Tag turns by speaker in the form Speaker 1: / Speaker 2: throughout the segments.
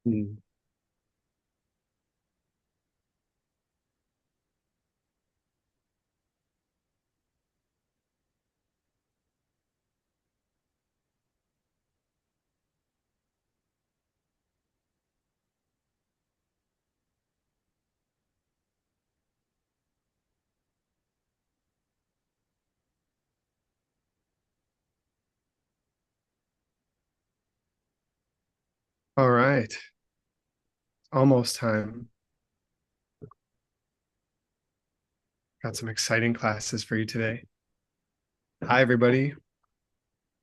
Speaker 1: Mm. All right. Almost time. Got some exciting classes for you today. Hi, everybody.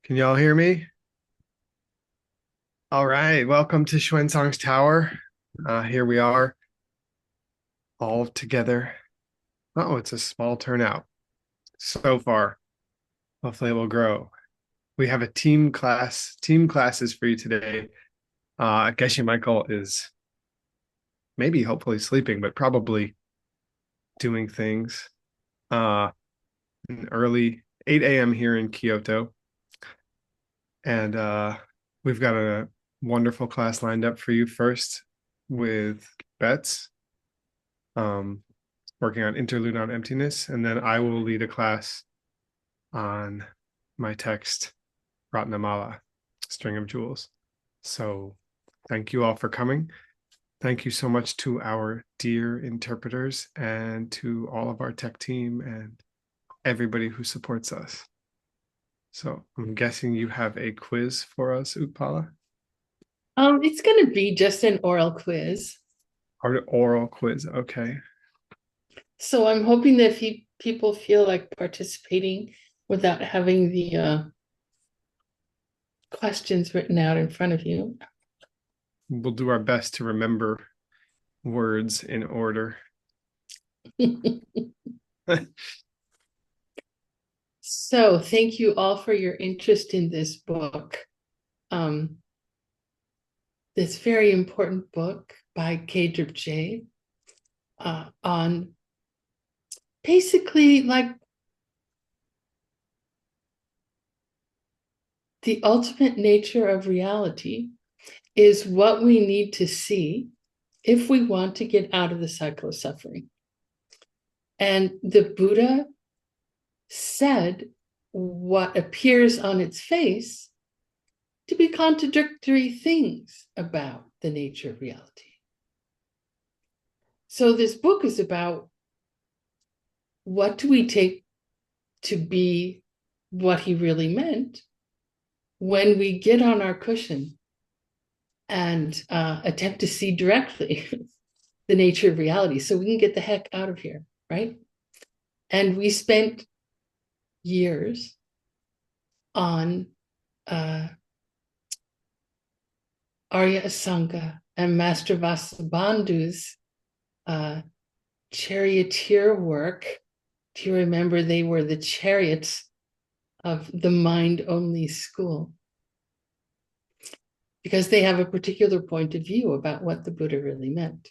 Speaker 1: Can y'all hear me? All right. Welcome to Xuanzang's Tower. Here we are, all together. Oh, it's a small turnout so far. Hopefully, it will grow. We have a team classes for you today. Geshe Michael is maybe hopefully sleeping, but probably doing things. Uh, early 8 a.m. here in Kyoto. And we've got a wonderful class lined up for you first with Bets, um, working on Interlude on Emptiness. And then I will lead a class on my text, Ratnamala, String of Jewels. So thank you all for coming. Thank you so much to our dear interpreters and to all of our tech team and everybody who supports us. So I'm guessing you have a quiz for us, Utpala?
Speaker 2: It's going to be just an oral quiz.
Speaker 1: Or oral quiz. Okay.
Speaker 2: So I'm hoping that people feel like participating without having the questions written out in front of you.
Speaker 1: We'll do our best to remember words in order.
Speaker 2: So thank you all for your interest in this book. Um, this very important book by Geshe on basically like the ultimate nature of reality is what we need to see if we want to get out of the cycle of suffering. And the Buddha said what appears on its face to be contradictory things about the nature of reality. So this book is about what do we take to be what he really meant when we get on our cushion and attempt to see directly the nature of reality so we can get the heck out of here, right? And we spent years on Arya Asanga and Master Vasubandhu's charioteer work. Do you remember they were the chariots of the mind-only school? Because they have a particular point of view about what the Buddha really meant.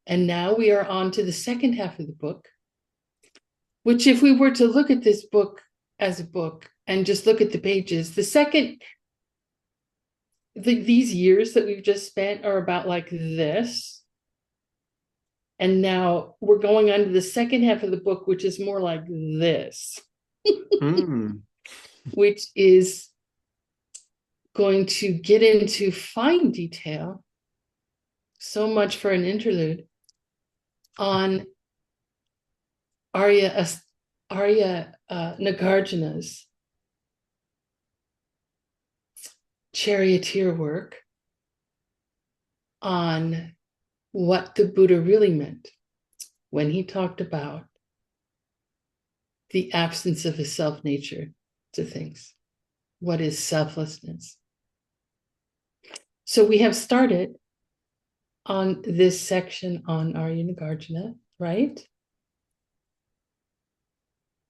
Speaker 2: And now we are on to the second half of the book, which if we were to look at this book as a book and just look at the pages, these years that we've just spent are about like this. And now we're going on to the second half of the book, which is more like this,
Speaker 1: Mm.
Speaker 2: which is going to get into fine detail, so much for an interlude, on Arya Nagarjuna's charioteer work on what the Buddha really meant when he talked about the absence of a self nature to things. What is selflessness? So we have started on this section on Arya Nagarjuna, right?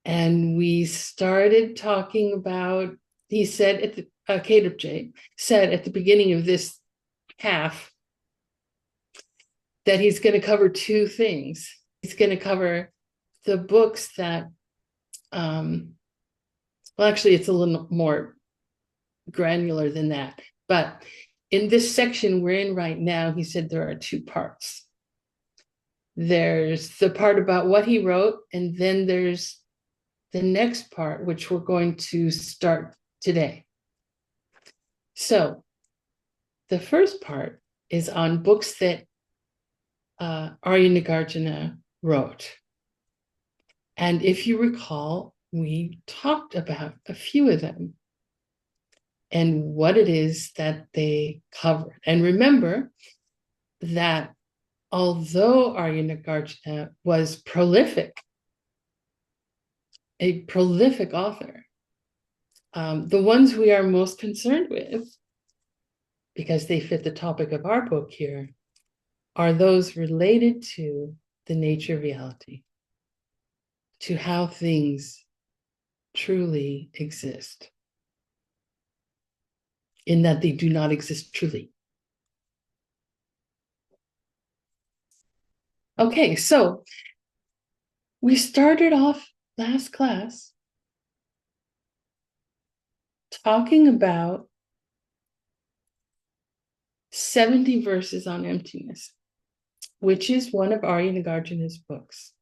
Speaker 2: And we started talking about, he said at the, J said at the beginning of this half that he's going to cover two things. He's going to cover the books that, well, actually, it's a little more granular than that. But in this section we're in right now, he said there are two parts. There's the part about what he wrote, and then there's the next part, which we're going to start today. So the first part is on books that Arya Nagarjuna wrote. And if you recall, we talked about a few of them and what it is that they covered. And remember that although Arya Nagarjuna was prolific, a prolific author, the ones we are most concerned with, because they fit the topic of our book here, are those related to the nature of reality, to how things truly exist, in that they do not exist truly. Okay, so we started off last class talking about 70 verses on emptiness, which is one of Arya Nagarjuna's books.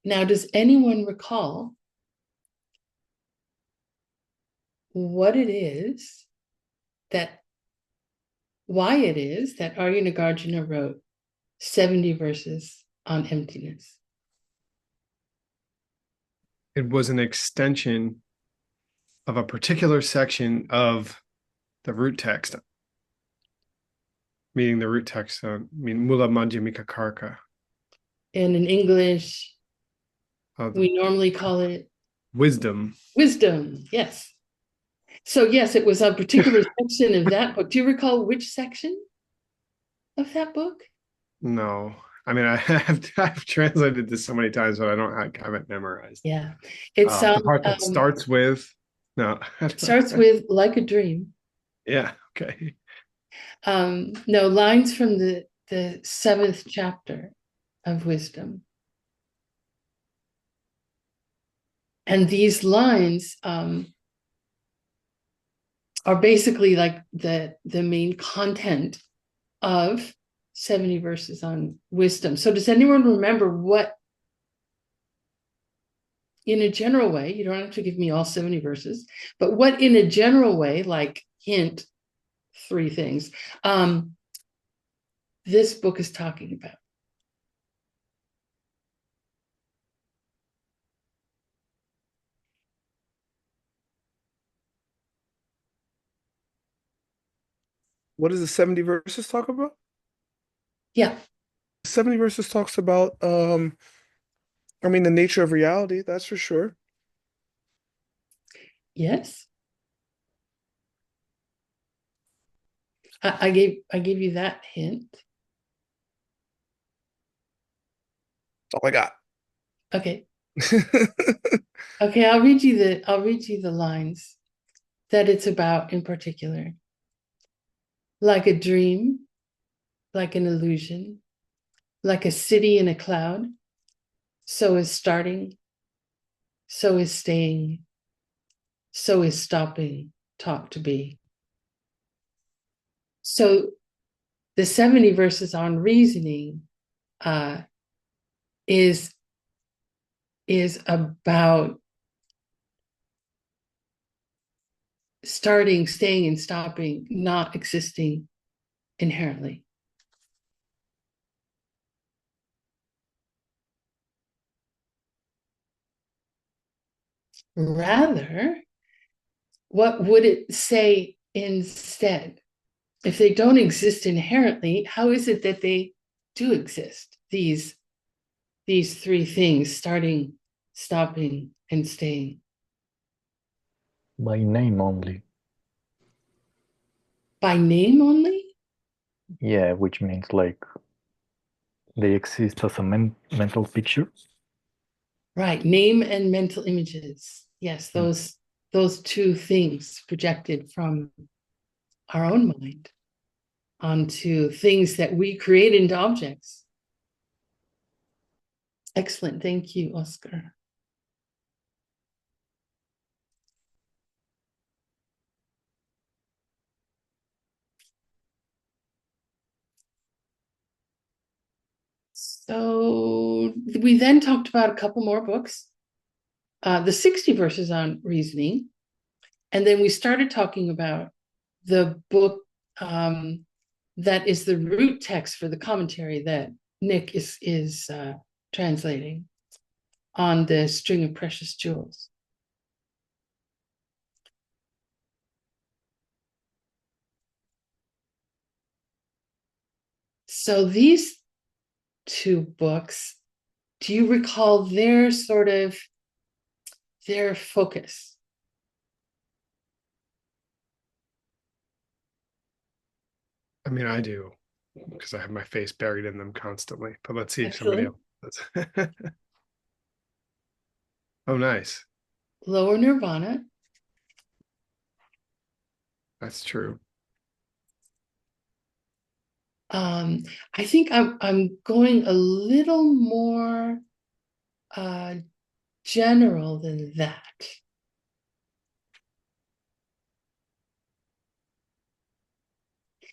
Speaker 2: Now, does anyone recall what it is that, why it is that Arya Nagarjuna wrote 70 verses on emptiness?
Speaker 1: It was an extension of a particular section of the root text, meaning the root text, Mula Madhyamika Karka.
Speaker 2: And in English,
Speaker 1: Of
Speaker 2: we normally call it
Speaker 1: wisdom.
Speaker 2: Wisdom, yes. So yes, it was a particular section of that book. Do you recall which section of that book?
Speaker 1: No, I mean I've translated this so many times, but I don't have it memorized.
Speaker 2: Yeah, it's
Speaker 1: The part that starts with no,
Speaker 2: starts with like a dream.
Speaker 1: Yeah, okay.
Speaker 2: No, lines from the 7th chapter of Wisdom. And these lines are basically like the main content of 70 verses on wisdom. So does anyone remember what, in a general way, you don't have to give me all 70 verses, but what in a general way, like hint, 3 things, this book is talking about?
Speaker 3: What does the 70 verses talk about?
Speaker 2: Yeah.
Speaker 3: 70 verses talks about I mean the nature of reality, that's for sure.
Speaker 2: Yes. I gave you that hint.
Speaker 3: That's all I got.
Speaker 2: Okay. Okay, I'll read you the lines that it's about in particular. Like a dream, like an illusion, like a city in a cloud, so is starting, so is staying, so is stopping, taught to be. So the 70 verses on reasoning is about starting, staying, and stopping, not existing inherently. Rather, what would it say instead? If they don't exist inherently, how is it that they do exist? These 3 things, starting, stopping, and staying.
Speaker 4: By name only.
Speaker 2: By name only?
Speaker 4: Yeah, which means like they exist as a mental picture.
Speaker 2: Right, name and mental images. Yes, those 2 things projected from our own mind onto things that we create into objects. Excellent, thank you, Oscar. So we then talked about a couple more books, the 60 verses on reasoning. And then we started talking about the book that is the root text for the commentary that Nick is translating on the String of Precious Jewels. So these two books, do you recall their focus?
Speaker 1: I mean, I do, because I have my face buried in them constantly. But let's see if somebody else does. Oh, nice.
Speaker 2: Lower Nirvana.
Speaker 1: That's true.
Speaker 2: I think I'm going a little more general than that.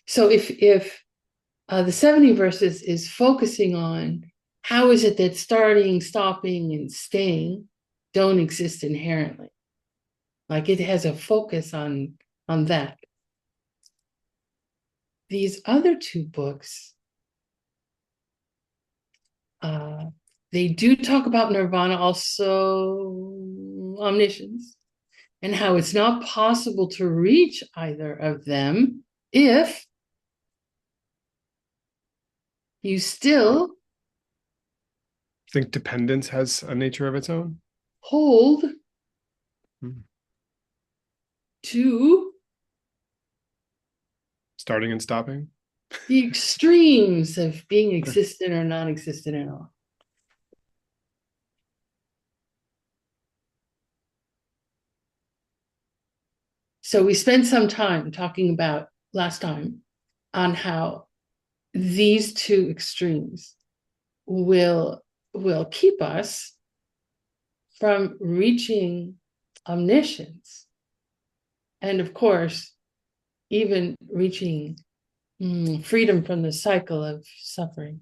Speaker 2: So if the 70 verses is focusing on how is it that starting, stopping, and staying don't exist inherently, like it has a focus on that. These other two books, they do talk about nirvana, also omniscience, and how it's not possible to reach either of them if you still
Speaker 1: Think dependence has a nature of its own?
Speaker 2: hold to
Speaker 1: Starting and stopping?
Speaker 2: the extremes of being existent or non-existent at all. So we spent some time talking about last time on how these two extremes will keep us from reaching omniscience, and of course even reaching freedom from the cycle of suffering.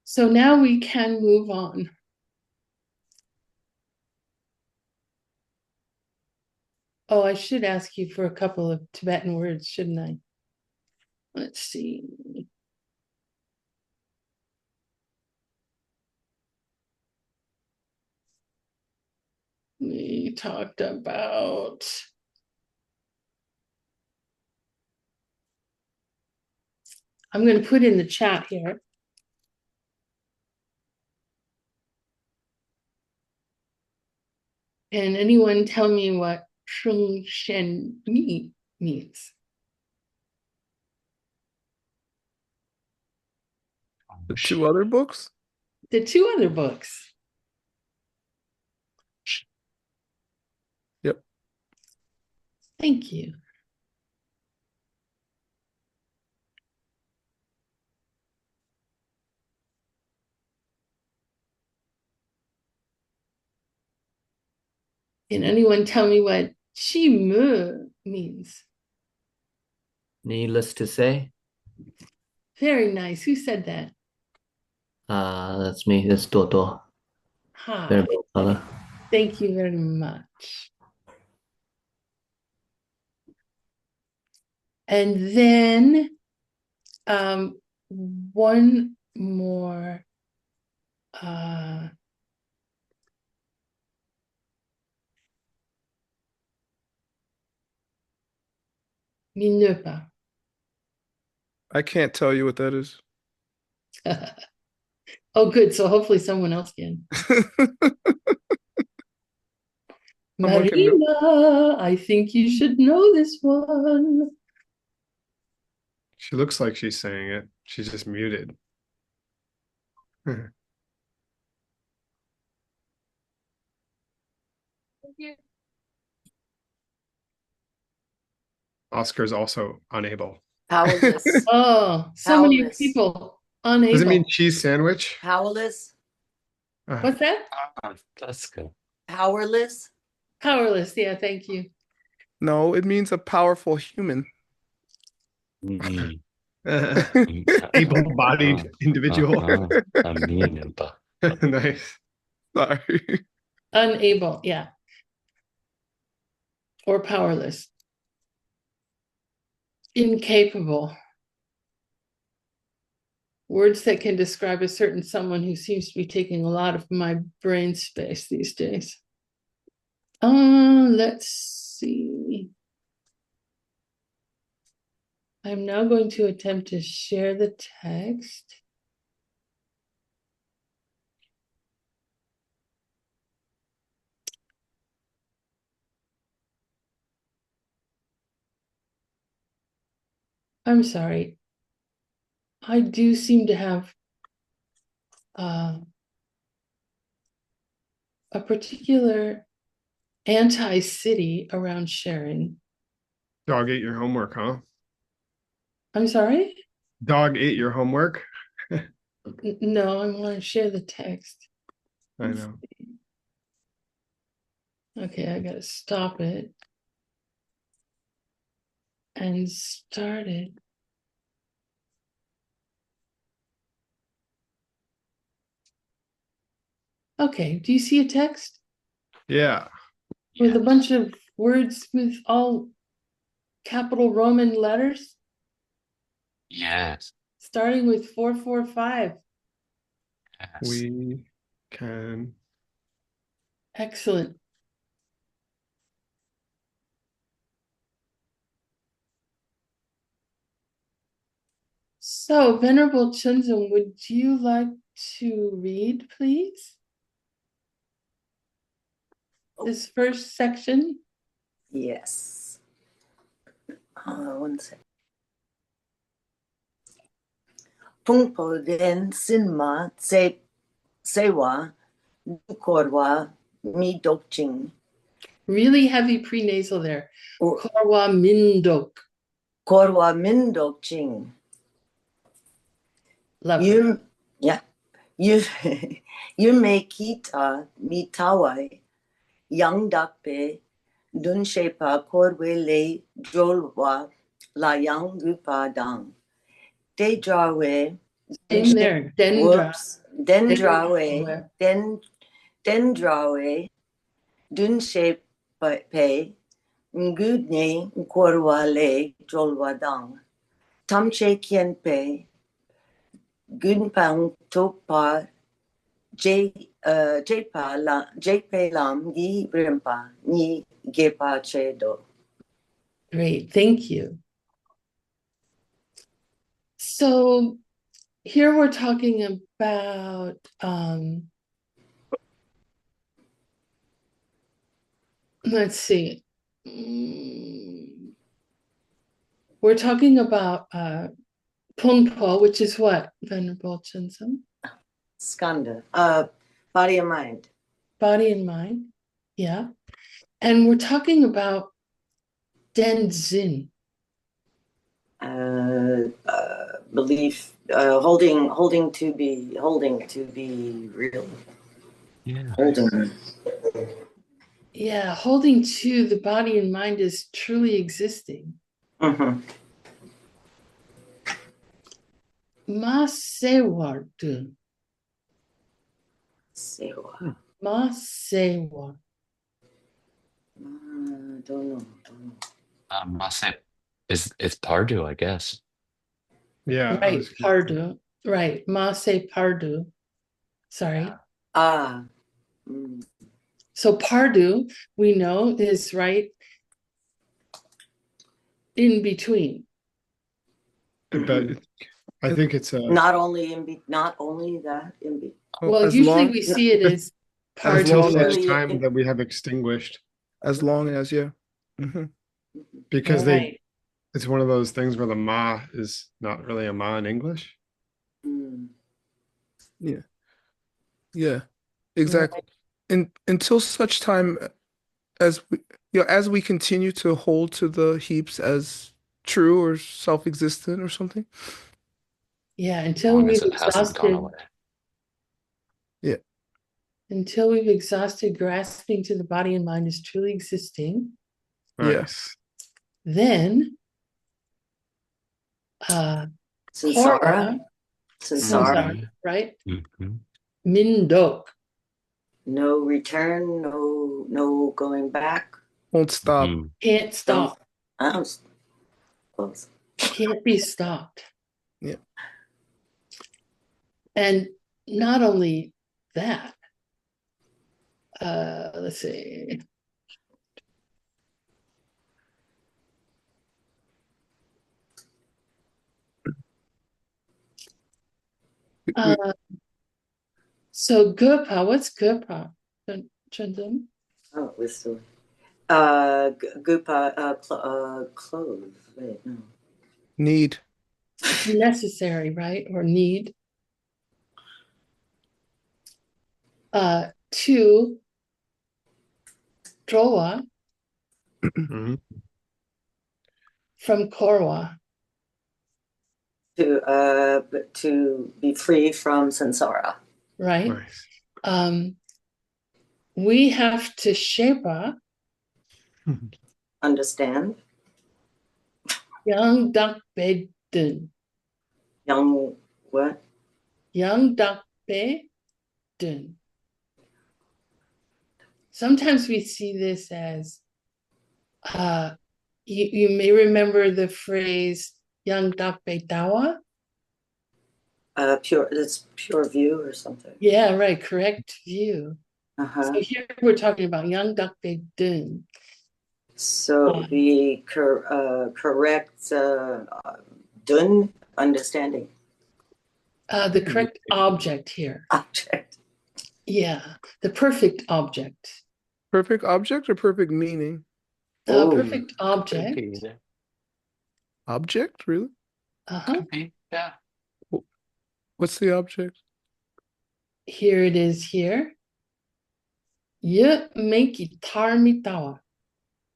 Speaker 2: So now we can move on. Oh, I should ask you for a couple of Tibetan words, shouldn't I? Let's see. We talked about I'm going to put in the chat here. And anyone tell me what Sheng Shen Yi means?
Speaker 3: The two other books?
Speaker 2: The two other books.
Speaker 3: Yep.
Speaker 2: Thank you. Can anyone tell me what Chi Mu means?
Speaker 5: Needless to say,
Speaker 2: Very nice. Who said that?
Speaker 5: that's me. That's Toto.
Speaker 2: Hi.
Speaker 5: Variable color.
Speaker 2: Thank you very much. And then one more Minerva.
Speaker 3: I can't tell you what that is.
Speaker 2: Oh, good. So hopefully someone else can.
Speaker 3: Someone can do-
Speaker 2: Marina, I think you should know this one.
Speaker 1: She looks like she's saying it. She's just muted. Oscar's also unable.
Speaker 6: Powerless.
Speaker 2: Oh, so many
Speaker 6: Powerless.
Speaker 2: people unable.
Speaker 1: Does it mean cheese sandwich?
Speaker 6: Powerless.
Speaker 2: What's that?
Speaker 7: That's good.
Speaker 6: Powerless.
Speaker 2: Powerless. Yeah, thank you.
Speaker 3: No, it means a powerful human.
Speaker 6: Mm.
Speaker 1: Able-bodied individual.
Speaker 6: Amenable.
Speaker 1: Nice.
Speaker 3: Sorry.
Speaker 2: Unable, yeah. Or powerless. Incapable. Words that can describe a certain someone who seems to be taking a lot of my brain space these days. Let's see. I'm now going to attempt to share the text. I'm sorry. I do seem to have a particular anti-city around sharing.
Speaker 1: Dog ate your homework, huh?
Speaker 2: I'm sorry?
Speaker 1: Dog ate your homework?
Speaker 2: No, I want to share the text.
Speaker 1: I know.
Speaker 2: Okay, I gotta stop it and start it. Okay, do you see a text
Speaker 1: Yeah.
Speaker 2: with a bunch of words with all capital Roman letters,
Speaker 6: Yes.
Speaker 2: starting with 445?
Speaker 6: Yes.
Speaker 1: We can.
Speaker 2: Excellent. So, Venerable Xuanzang, would you like to read, please? This first section?
Speaker 7: Yes. One second. Pungpo den sinma sewa korwa mi dokching.
Speaker 2: Really heavy prenasal there.
Speaker 7: Or
Speaker 2: Korwa Mindok.
Speaker 7: korwa min dokching.
Speaker 2: Lovely.
Speaker 7: You you may kita mi tawai yang dakpe dun shepa korwe le jolwa la yang gupa dang. De drawe.
Speaker 2: Same there. Dendra.
Speaker 7: Whoops. Dendrawe. Dendrawe. Dunshe pe. Ngudne korwa le jolwa dang. Tamche kien pe. Gunpang topa. Jepe lam gi rimpa ni gepa chedo.
Speaker 2: Great, thank you. So here we're talking about let's see. We're talking about Pungpo, which is what, Venerable Xuanzang?
Speaker 7: Skanda. Body and mind.
Speaker 2: Body and mind. Yeah. And we're talking about Denzin.
Speaker 7: Belief, holding to be real.
Speaker 6: Yeah.
Speaker 7: Holding.
Speaker 2: Yeah, holding to the body and mind is truly existing.
Speaker 7: Mm-hmm.
Speaker 2: Ma sewardu.
Speaker 7: Sewa.
Speaker 2: Ma sewa.
Speaker 7: Don't know.
Speaker 6: Masip is Pardu, I guess.
Speaker 1: Yeah.
Speaker 2: Right, pardu. Right, ma se pardu. Sorry.
Speaker 7: Ah.
Speaker 2: So pardu, we know, is right in between.
Speaker 1: But I think it's
Speaker 7: not only that in between.
Speaker 2: Well,
Speaker 3: As
Speaker 2: usually
Speaker 3: long
Speaker 2: we see it as
Speaker 3: as
Speaker 1: until
Speaker 3: long
Speaker 1: such
Speaker 3: as
Speaker 1: time that we have extinguished.
Speaker 3: as long as yeah.
Speaker 1: Because
Speaker 2: right.
Speaker 1: it's one of those things where the ma is not really a ma in English.
Speaker 3: Yeah, exactly. And until such time as we continue to hold to the heaps as true or self-existent or something.
Speaker 2: Yeah,
Speaker 6: As
Speaker 2: until
Speaker 6: long
Speaker 2: we've
Speaker 6: as it hasn't gone
Speaker 2: exhausted.
Speaker 6: away.
Speaker 3: Yeah.
Speaker 2: Until we've exhausted grasping to the body and mind as truly existing.
Speaker 1: Nice.
Speaker 2: Then
Speaker 7: Samsara.
Speaker 2: Korwa,
Speaker 7: Samsara.
Speaker 2: samsara, right?
Speaker 6: Mhm.
Speaker 2: Mindok,
Speaker 7: No return, no going back.
Speaker 3: Won't stop.
Speaker 6: Mhm.
Speaker 2: can't stop,
Speaker 7: I'm close.
Speaker 2: can't be stopped.
Speaker 3: Yeah.
Speaker 2: And not only that, let's see. So Gurpa, what's Gurpa? Xuanzang?
Speaker 7: Oh, we're still. Gupa, clothes. Wait, no.
Speaker 3: Need.
Speaker 2: Necessary, right? Or need. To Drowa
Speaker 1: Mhm.
Speaker 2: from Korwa,
Speaker 7: To be free from samsara.
Speaker 2: right?
Speaker 1: Nice.
Speaker 2: We have to Shepa
Speaker 7: Understand?
Speaker 2: Yang Dak Be Dun.
Speaker 7: Young what?
Speaker 2: Yang Dak Be Dun. Sometimes we see this as you may remember the phrase Yang Dak Be Dawa.
Speaker 7: It's pure view or something.
Speaker 2: Yeah, right. Correct view.
Speaker 7: Uh-huh.
Speaker 2: So here we're talking about Yang Dak Be Dun.
Speaker 7: So the correct dun understanding
Speaker 2: The correct object here.
Speaker 7: object.
Speaker 2: Yeah, the perfect object.
Speaker 3: Perfect object or perfect meaning?
Speaker 2: Perfect
Speaker 6: Could
Speaker 2: object.
Speaker 6: be either.
Speaker 3: Object, really?
Speaker 2: Uh-huh.
Speaker 6: Could be. Yeah.
Speaker 3: What's the object?
Speaker 2: Here it is here. Ye make tarmi tawa.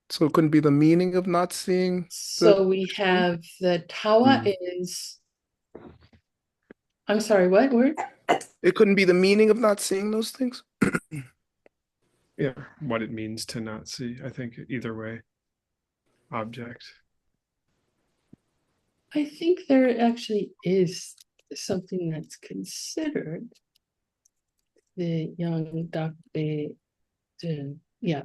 Speaker 3: So it couldn't be the meaning of not seeing.
Speaker 2: So we have the tawa is, I'm sorry, what word?
Speaker 3: It couldn't be the meaning of not seeing those things.
Speaker 1: Yeah, what it means to not see. I think either way. Object.
Speaker 2: I think there actually is something that's considered the Yang Dak Be Dun. Yeah.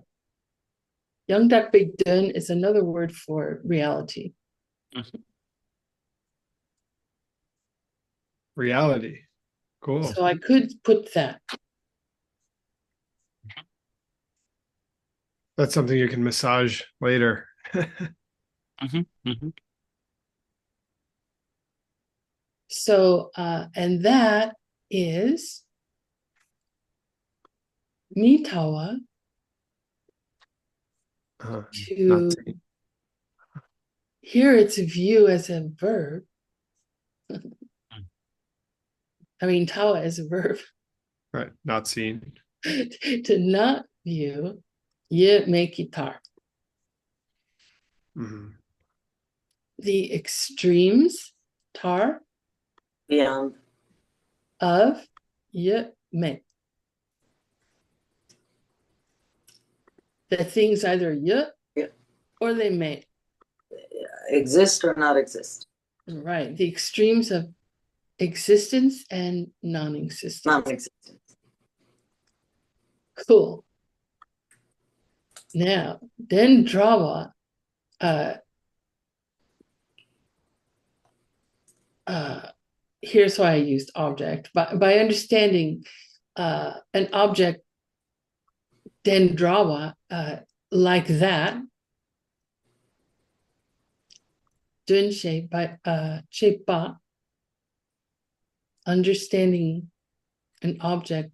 Speaker 2: Yang Dak Be Dun is another word for reality.
Speaker 1: Reality. Cool.
Speaker 2: So I could put that.
Speaker 1: That's something you can massage later.
Speaker 2: So, and that is mitawa
Speaker 1: Not
Speaker 2: to,
Speaker 1: seeing.
Speaker 2: here it's view as a verb. I mean, tawa is a verb.
Speaker 1: Right. Not seen.
Speaker 2: To not view, ye make itar.
Speaker 1: Mhm.
Speaker 2: The extremes, tar,
Speaker 7: Beyond.
Speaker 2: of ye me. The things either ye or they may.
Speaker 7: Exist or not exist.
Speaker 2: Right. The extremes of existence and non-existence.
Speaker 7: Non-existent.
Speaker 2: Cool. Now, then drawa, here's why I used object. By understanding an object, then drawa, like that, dunshe by chepa, understanding an object,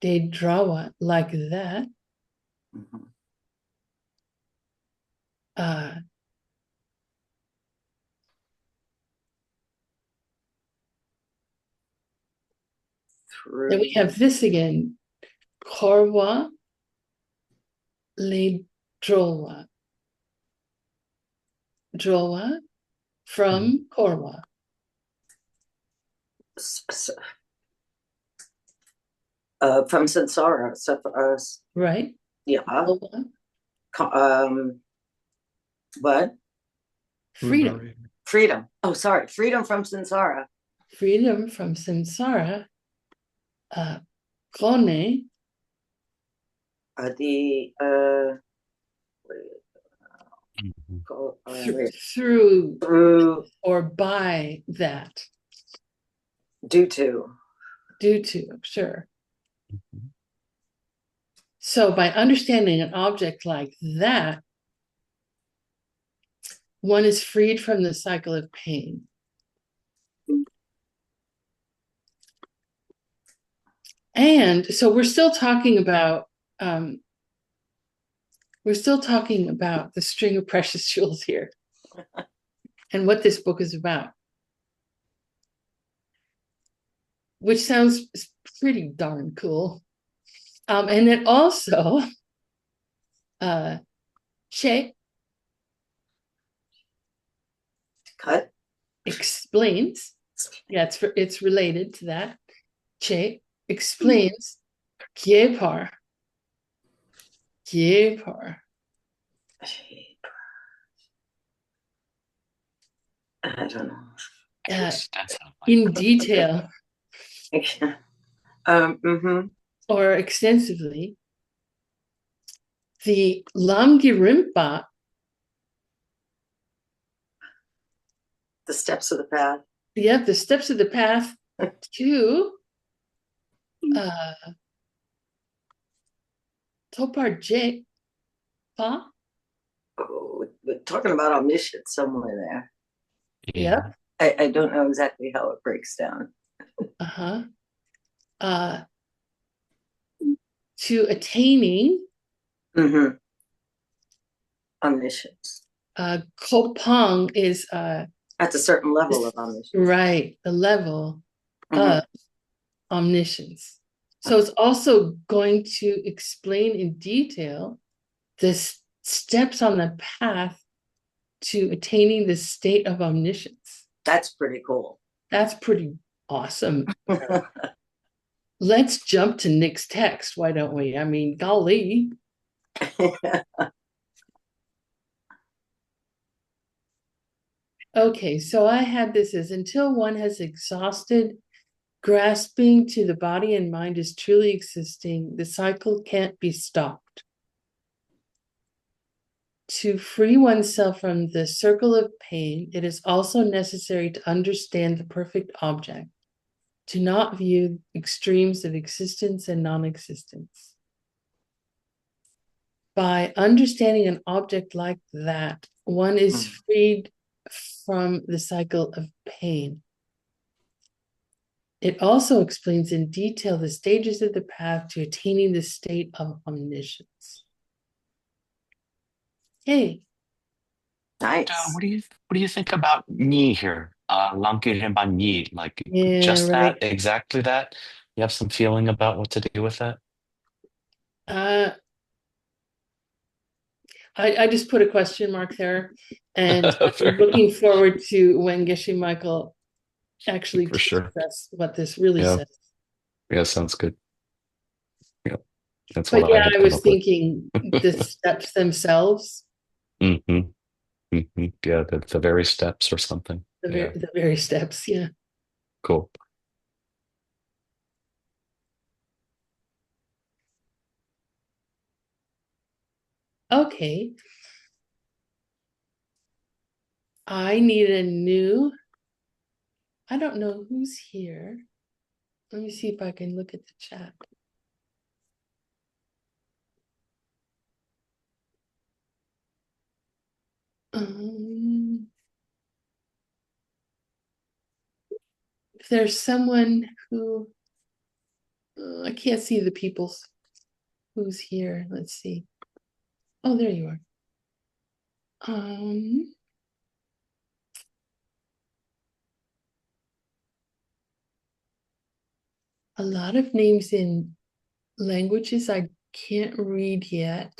Speaker 2: de drawa like that, then we have this again, korwa le drowa. Drowa from korwa.
Speaker 7: From samsara.
Speaker 2: Right?
Speaker 7: Yeah.
Speaker 2: Drowa.
Speaker 7: What?
Speaker 2: Freedom.
Speaker 1: Liberating.
Speaker 7: Freedom. Oh, sorry. Freedom from samsara.
Speaker 2: Freedom from samsara. Kone,
Speaker 7: The
Speaker 6: Mhm.
Speaker 2: through
Speaker 7: through,
Speaker 2: or by that,
Speaker 7: due to.
Speaker 2: due to, sure.
Speaker 6: Mhm.
Speaker 2: So by understanding an object like that, one is freed from the cycle of pain. And so we're still talking about the string of precious jewels here and what this book is about, which sounds pretty darn cool. And it also Che
Speaker 7: Cut.
Speaker 2: explains, yeah, it's related to that. Che explains Gyepar.
Speaker 7: I don't know.
Speaker 6: Extensively.
Speaker 2: In detail
Speaker 7: Mm-hmm.
Speaker 2: or extensively. The Lamgirimpa,
Speaker 7: The steps of the path.
Speaker 2: the steps of the path to Topar Je Pa.
Speaker 7: Oh, we're talking about omniscience somewhere there.
Speaker 2: Yep.
Speaker 7: I don't know exactly how it breaks down.
Speaker 2: Uh-huh. To attaining
Speaker 7: Mm-hmm. Omniscience.
Speaker 2: Kopang is
Speaker 7: At a certain level of omniscience.
Speaker 2: right, the level
Speaker 7: Mhm.
Speaker 2: of omniscience. So it's also going to explain in detail the steps on the path to attaining the state of omniscience.
Speaker 7: That's pretty cool.
Speaker 2: That's pretty awesome. Let's jump to Nick's text, why don't we? I mean, golly. Okay, so I had this as until one has exhausted grasping to the body and mind is truly existing, the cycle can't be stopped. To free oneself from the circle of pain, it is also necessary to understand the perfect object, to not view extremes of existence and non-existence. By understanding an object like that, one is freed from the cycle of pain. It also explains in detail the stages of the path to attaining the state of omniscience. Hey,
Speaker 7: Nice.
Speaker 6: What do you think about ni here? Langkirimba ni, like
Speaker 2: yeah,
Speaker 6: just
Speaker 2: right.
Speaker 6: that, exactly that. You have some feeling about what to do with that?
Speaker 2: I just put a question mark there, and I'm
Speaker 6: Fair
Speaker 2: looking
Speaker 6: enough.
Speaker 2: forward to when Geshe Michael actually
Speaker 6: For
Speaker 2: teaches
Speaker 6: sure.
Speaker 2: us what this really
Speaker 6: Yeah.
Speaker 2: says.
Speaker 6: Yeah, sounds good. Yeah, that's what
Speaker 2: But
Speaker 6: I
Speaker 2: yeah,
Speaker 6: had
Speaker 2: I
Speaker 6: come
Speaker 2: was
Speaker 6: up with.
Speaker 2: thinking the steps themselves,
Speaker 6: Mm-hmm. Mm-hmm. Yeah, the very steps or something. Yeah,
Speaker 2: the very steps. Yeah.
Speaker 6: cool.
Speaker 2: Okay. I need a new. I don't know who's here. Let me see if I can look at the chat. If there's someone who I can't see the people's who's here. Let's see. Oh, there you are. A lot of names in languages I can't read yet.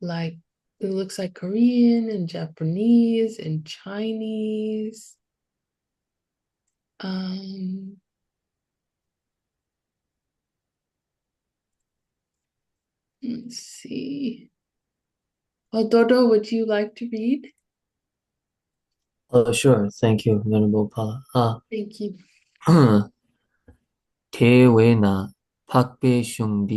Speaker 2: Like it looks like Korean and Japanese and Chinese. Let's see. Well, Dodo, would you like to read?
Speaker 5: Sure. Thank you, Venerable Pa.
Speaker 2: Thank you.
Speaker 5: 대외나 박배슝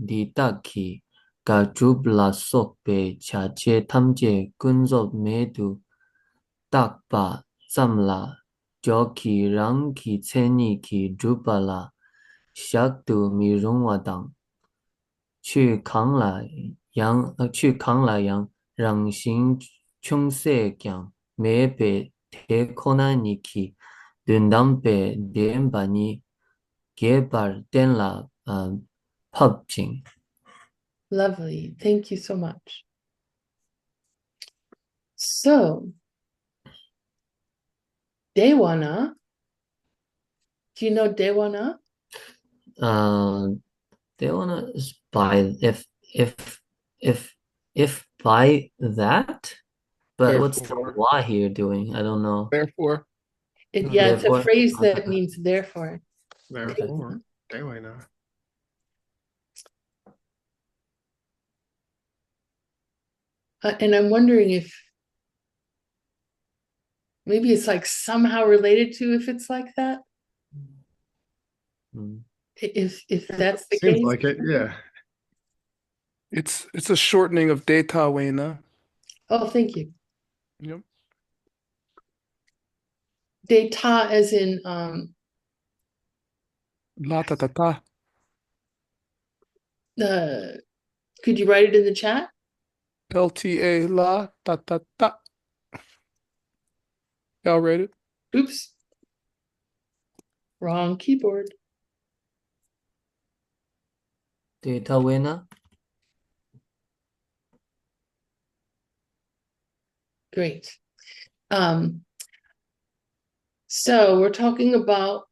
Speaker 5: 디딱히 가줍라 속배 자체 탐제 근접 매두 딱바 쌈라 저키 랑키 체니키 주발라 샥두 미롱와당 去扛来阳让行穷色讲没被铁可难尼去轮当被连把你给把电了泡进
Speaker 2: Lovely. Thank you so much. So, Dewana, do you know Dewana?
Speaker 5: They wanna buy if buy that, but what's the
Speaker 3: Therefore.
Speaker 5: why here doing? I don't know.
Speaker 3: Therefore.
Speaker 2: Yeah, it's a
Speaker 5: Therefore.
Speaker 2: phrase that means therefore.
Speaker 1: Therefore, Dewena.
Speaker 2: And I'm wondering if maybe it's like somehow related to if it's like that.
Speaker 5: Mm.
Speaker 2: If that's the
Speaker 1: Seems
Speaker 2: case.
Speaker 1: like it, yeah.
Speaker 3: It's a shortening of PTWN.
Speaker 2: Oh, thank you.
Speaker 3: Yep.
Speaker 2: Data as in
Speaker 3: La ta ta ta.
Speaker 2: could you write it in the chat?
Speaker 3: LTA la ta ta ta. Y'all read it?
Speaker 2: Oops. Wrong keyboard.
Speaker 5: Data winner.
Speaker 2: Great. So we're talking about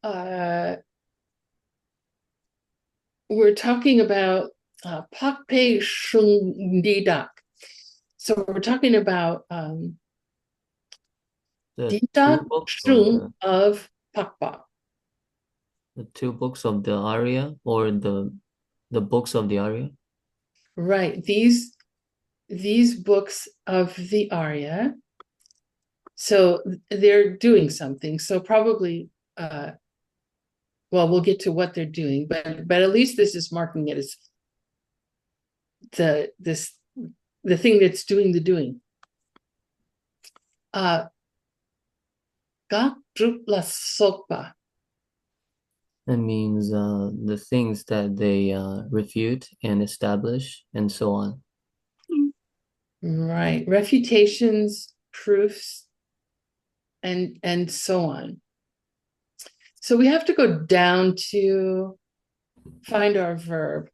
Speaker 2: Pakpe Shung Didak. So we're talking about
Speaker 5: The
Speaker 2: Didak
Speaker 5: two books
Speaker 2: Shung of Pakpa.
Speaker 5: the two books of the Arya or the books of the Arya.
Speaker 2: Right. These books of the Arya. So they're doing something. So probably well, we'll get to what they're doing, but at least this is marking it as the thing that's doing the doing. Ga Drupla Sokpa.
Speaker 5: That means the things that they refute and establish and so on.
Speaker 2: Right. Refutations, proofs, and so on. So we have to go down to find our verb.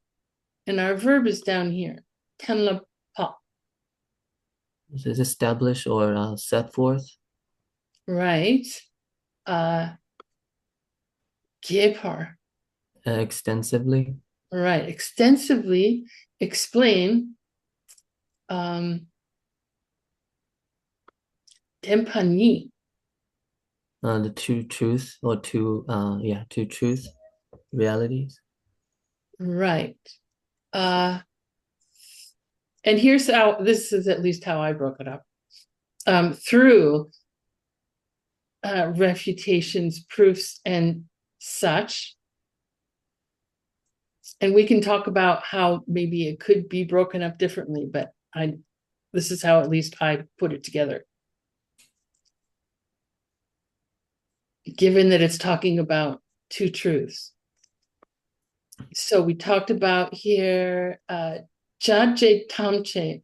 Speaker 2: And our verb is down here. Tenla pa.
Speaker 5: Is it establish or set forth?
Speaker 2: Right. Gepar.
Speaker 5: Extensively.
Speaker 2: Right. Extensively explain Tempani.
Speaker 5: The two truths or two truth realities.
Speaker 2: Right. And here's how, this is at least how I broke it up. Through refutations, proofs, and such. And we can talk about how maybe it could be broken up differently, but this is how at least I put it together. Given that it's talking about two truths. So we talked about here, Jaje Tamche.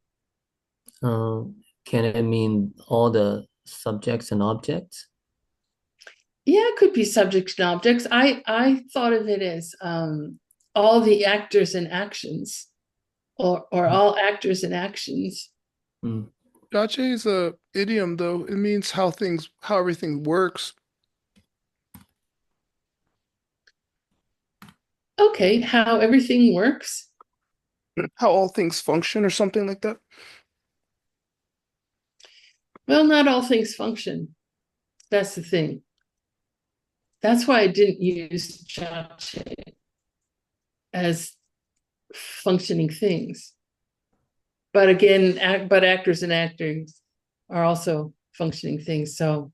Speaker 5: Can it mean all the subjects and objects?
Speaker 2: Yeah, it could be subjects and objects. I thought of it as all the actors and actions, or all actors and actions.
Speaker 3: Gache is a idiom though. It means how everything works.
Speaker 2: Okay, how everything works.
Speaker 3: How all things function or something like that.
Speaker 2: Well, not all things function. That's the thing. That's why I didn't use Jache as functioning things. but again, but actors and actors are also functioning things. So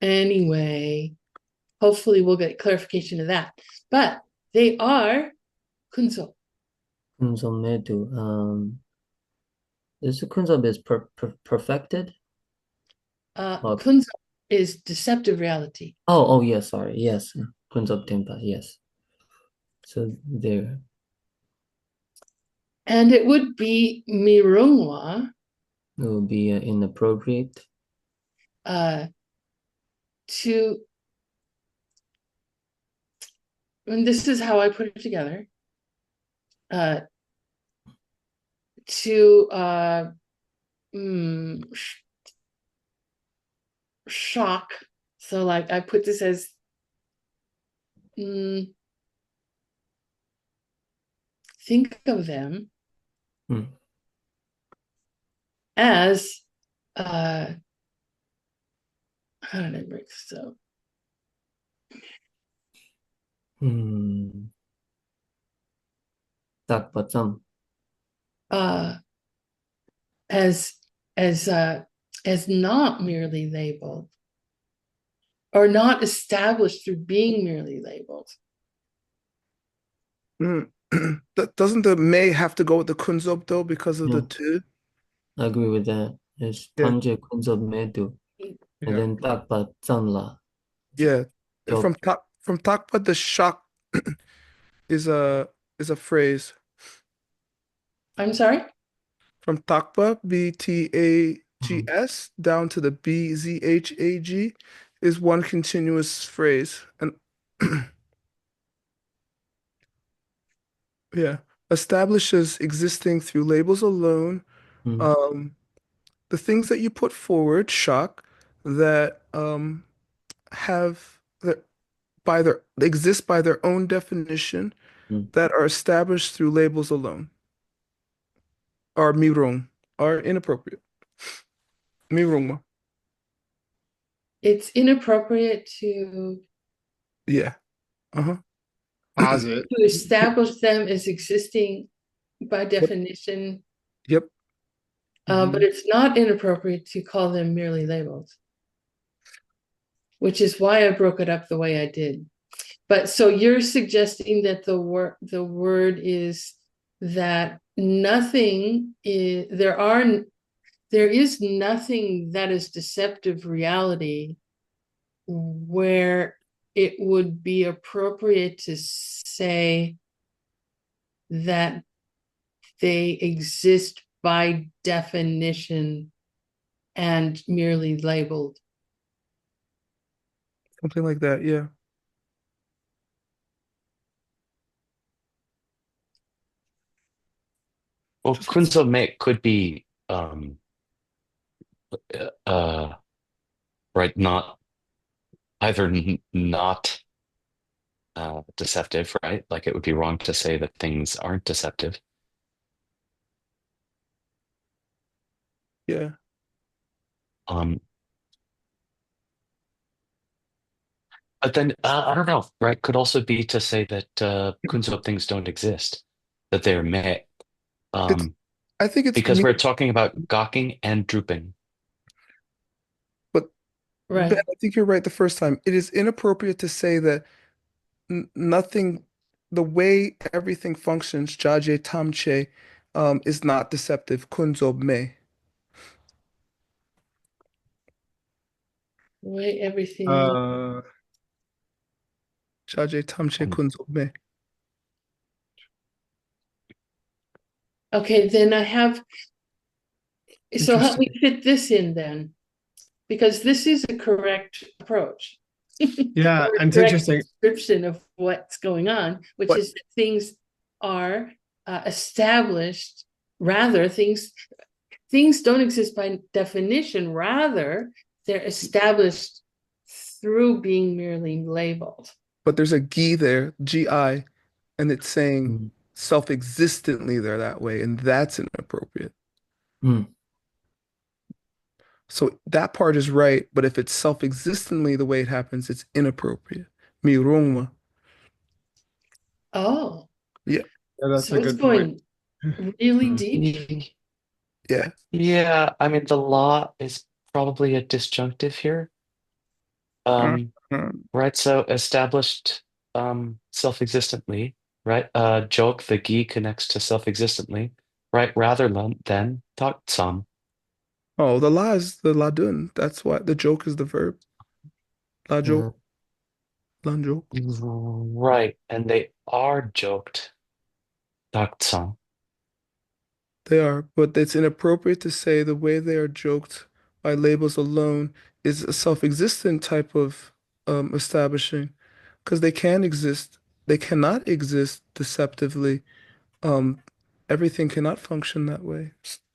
Speaker 2: anyway, hopefully we'll get clarification of that. But they are kunzo.
Speaker 5: Kunzo medu. This kunzo is perfected. Or-
Speaker 2: Kunzo is deceptive reality.
Speaker 5: Oh, yes, sorry. Yes. Kunzo tempa, yes. So there.
Speaker 2: And it would be mirungwa
Speaker 5: It would be inappropriate.
Speaker 2: to, and this is how I put it together, to shock. So like I put this as think of them as how did I break this up?
Speaker 5: Takpatsam.
Speaker 2: As not merely labeled or not established through being merely labeled.
Speaker 3: Doesn't the may have to go with the kunzob though because of the
Speaker 5: Yeah.
Speaker 3: two?
Speaker 5: I agree with that. It's
Speaker 3: Yeah.
Speaker 5: Tanje kunzo medu. And then takpatsam la.
Speaker 3: Yeah.
Speaker 5: So-
Speaker 3: From takpa, the shock is a phrase.
Speaker 2: I'm sorry?
Speaker 3: From takpa, BTAGS, down to the BZHAG is one continuous phrase. And yeah, establishes existing through labels alone. The things that you put forward, shock, that have that exist by their own definition, that are established through labels alone, are mirung, are inappropriate. Mirung.
Speaker 2: It's inappropriate to
Speaker 3: Yeah. Uh-huh.
Speaker 1: Posit.
Speaker 2: to establish them as existing by definition.
Speaker 3: Yep.
Speaker 2: But it's not inappropriate to call them merely labeled, which is why I broke it up the way I did. But so you're suggesting that the word is that nothing is there is nothing that is deceptive reality where it would be appropriate to say that they exist by definition and merely labeled.
Speaker 3: Something like that, yeah.
Speaker 6: Well, kunzo me could be right, not either not deceptive, right? Like it would be wrong to say that things aren't deceptive.
Speaker 3: Yeah.
Speaker 6: But then I don't know, right? Could also be to say that kunzo things don't exist, that they're me.
Speaker 3: I think it's
Speaker 6: Because we're talking about gawking and drooping.
Speaker 3: but
Speaker 2: Right.
Speaker 3: Ben, I think you're right the first time. It is inappropriate to say that nothing, the way everything functions, jaje tamche, is not deceptive. Kunzob me.
Speaker 2: The way everything
Speaker 3: Jaje tamche kunzob me.
Speaker 2: Okay, then I have, so help me
Speaker 3: Interesting.
Speaker 2: fit this in then, because this is a correct approach.
Speaker 1: Yeah,
Speaker 2: Or a
Speaker 1: and it's
Speaker 2: correct
Speaker 1: interesting.
Speaker 2: description of what's going on, which
Speaker 3: But-
Speaker 2: is that things are established, rather things don't exist by definition, rather they're established through being merely labeled.
Speaker 3: But there's a gi there, gi, and it's saying self-existently they're that way, and that's inappropriate. So that part is right, but if it's self-existently the way it happens, it's inappropriate. Mirungma.
Speaker 2: Oh.
Speaker 3: Yeah.
Speaker 1: Yeah, that's
Speaker 2: So
Speaker 1: a
Speaker 2: it's
Speaker 1: good point.
Speaker 2: really deep.
Speaker 3: Yeah.
Speaker 6: Yeah, I mean the law is probably a disjunctive here.
Speaker 3: Mhm.
Speaker 6: Right, so established self-existently, right? Joke, the gi connects to self-existently, right? Rather than some.
Speaker 3: Oh, the la is the ladun. That's why the joke is the verb. La
Speaker 5: Yeah.
Speaker 3: joke, lan joke.
Speaker 6: Right, and they are joked, some.
Speaker 3: They are, but it's inappropriate to say the way they are joked by labels alone is a self-existent type of establishing, because they can exist. They cannot exist deceptively. Um, Everything cannot function that way.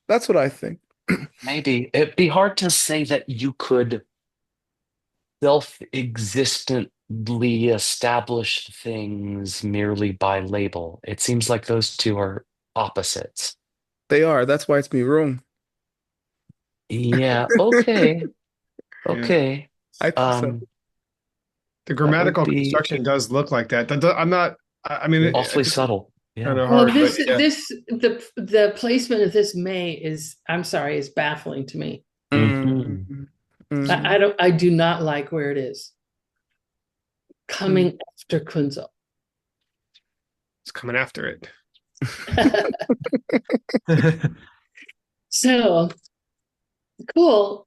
Speaker 3: That's what I think.
Speaker 6: Maybe it'd be hard to say that you could self-existently establish things merely by label. It seems like those two are opposites.
Speaker 3: They are. That's why it's me wrong.
Speaker 6: Yeah, okay.
Speaker 1: Yeah.
Speaker 6: Okay.
Speaker 3: I think so.
Speaker 1: The
Speaker 6: That would
Speaker 1: grammatical
Speaker 6: be
Speaker 1: construction does look like that. I'm not, I mean,
Speaker 6: awfully
Speaker 1: it's
Speaker 6: subtle.
Speaker 1: kind
Speaker 6: Yeah.
Speaker 1: of
Speaker 2: Well,
Speaker 1: hard, but yeah.
Speaker 2: the placement of this may is, I'm sorry, is baffling to me.
Speaker 6: Mhm.
Speaker 3: Mm, mm.
Speaker 2: I do not like where it is. Coming after Kunzo.
Speaker 1: It's coming after it.
Speaker 2: So cool.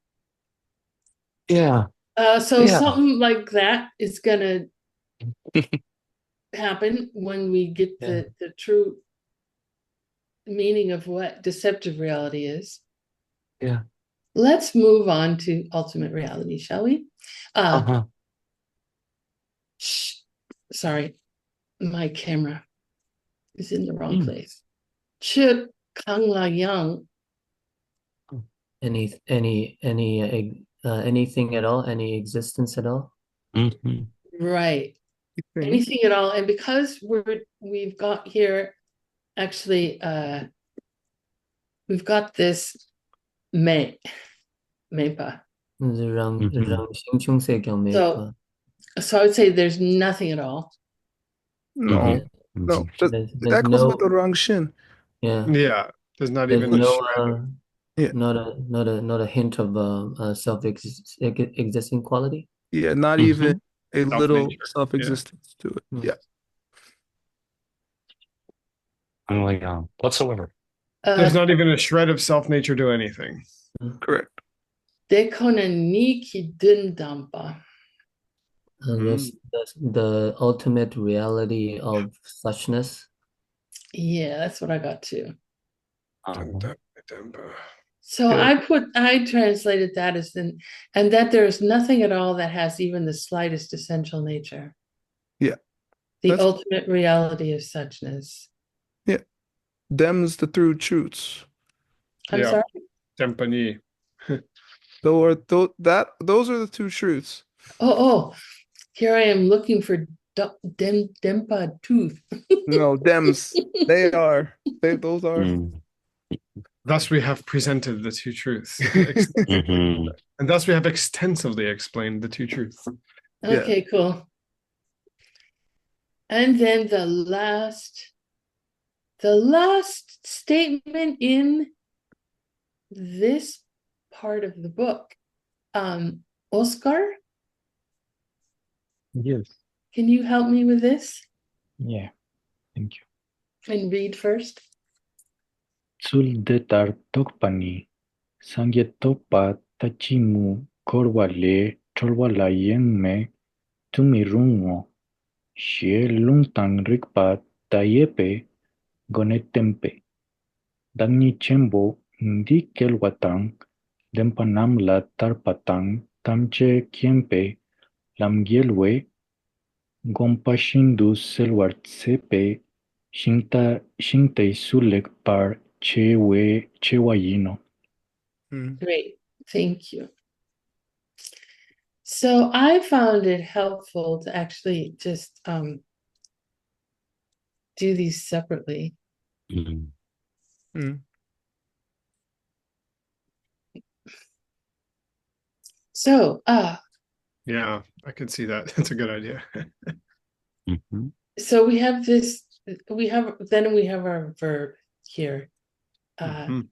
Speaker 6: Yeah.
Speaker 2: So
Speaker 6: Yeah.
Speaker 2: something like that is gonna happen when we get
Speaker 6: Yeah.
Speaker 2: the true meaning of what deceptive reality is.
Speaker 6: Yeah.
Speaker 2: Let's move on to ultimate reality, shall we?
Speaker 6: Uh-huh.
Speaker 2: Sorry, my camera is in the wrong
Speaker 6: Mm.
Speaker 2: place. Chip Kang La Yang.
Speaker 5: Anything at all? Any existence at all?
Speaker 6: Mhm.
Speaker 2: Right.
Speaker 3: You think?
Speaker 2: Anything at all. And because we've got here actually we've got this Mepa.
Speaker 6: Mhm.
Speaker 2: So I would say there's nothing at all.
Speaker 3: No,
Speaker 6: Mhm.
Speaker 3: no.
Speaker 6: Mhm.
Speaker 5: There's
Speaker 3: That goes with the
Speaker 5: no,
Speaker 3: wrong shin.
Speaker 5: yeah,
Speaker 1: Yeah. There's not
Speaker 5: there's
Speaker 1: even a
Speaker 5: no
Speaker 1: shred.
Speaker 3: Yeah,
Speaker 5: not a hint of self-existing quality.
Speaker 3: yeah. Not even
Speaker 6: Mhm.
Speaker 3: a
Speaker 1: Self
Speaker 3: little
Speaker 1: nature. Yeah.
Speaker 3: self-existence to it.
Speaker 5: Hmm.
Speaker 3: Yeah,
Speaker 6: I'm like, whatsoever.
Speaker 1: There's not even a shred of self nature to anything.
Speaker 3: correct.
Speaker 2: Dekona Niki Dindampa.
Speaker 5: That's the ultimate reality of suchness.
Speaker 2: Yeah, that's what I got too.
Speaker 6: Uh-huh.
Speaker 2: So
Speaker 3: Yeah.
Speaker 2: I translated that as and that there's nothing at all that has even the slightest essential nature.
Speaker 3: Yeah.
Speaker 2: The
Speaker 3: That's
Speaker 2: ultimate reality of suchness.
Speaker 3: yeah. Them's the true truths.
Speaker 2: I'm
Speaker 1: Yeah.
Speaker 2: sorry.
Speaker 1: Tempani.
Speaker 3: Those are the two truths.
Speaker 2: Oh, here I am looking for Dempa tooth.
Speaker 3: No, thems. Those are.
Speaker 6: Mm.
Speaker 1: Thus we have presented the two truths.
Speaker 6: Mhm.
Speaker 1: And thus we have extensively explained the two truths.
Speaker 3: Yeah.
Speaker 2: Okay, cool. And then the last statement in this part of the book. Oscar,
Speaker 4: Yes.
Speaker 2: can you help me with this
Speaker 4: Yeah. Thank you.
Speaker 2: and read first?
Speaker 4: Sul detar tokpani, sangyetopa tachimu korwale chorwala yengme tumirungo, xie lungtang rikpa tayepe gonetempe. Dagni chembo ndi kelwatang, dempanam la tarpatang tamche kiempe lamgielwe gompashindu selwartsepe shintei sulek par chewayino.
Speaker 2: Great, thank you. So I found it helpful to actually just do these separately.
Speaker 6: Mhm.
Speaker 3: Mm.
Speaker 2: So
Speaker 1: Yeah, I could see that. That's a good idea.
Speaker 6: Mhm.
Speaker 2: so we have this, we have our verb here.
Speaker 1: Mhm.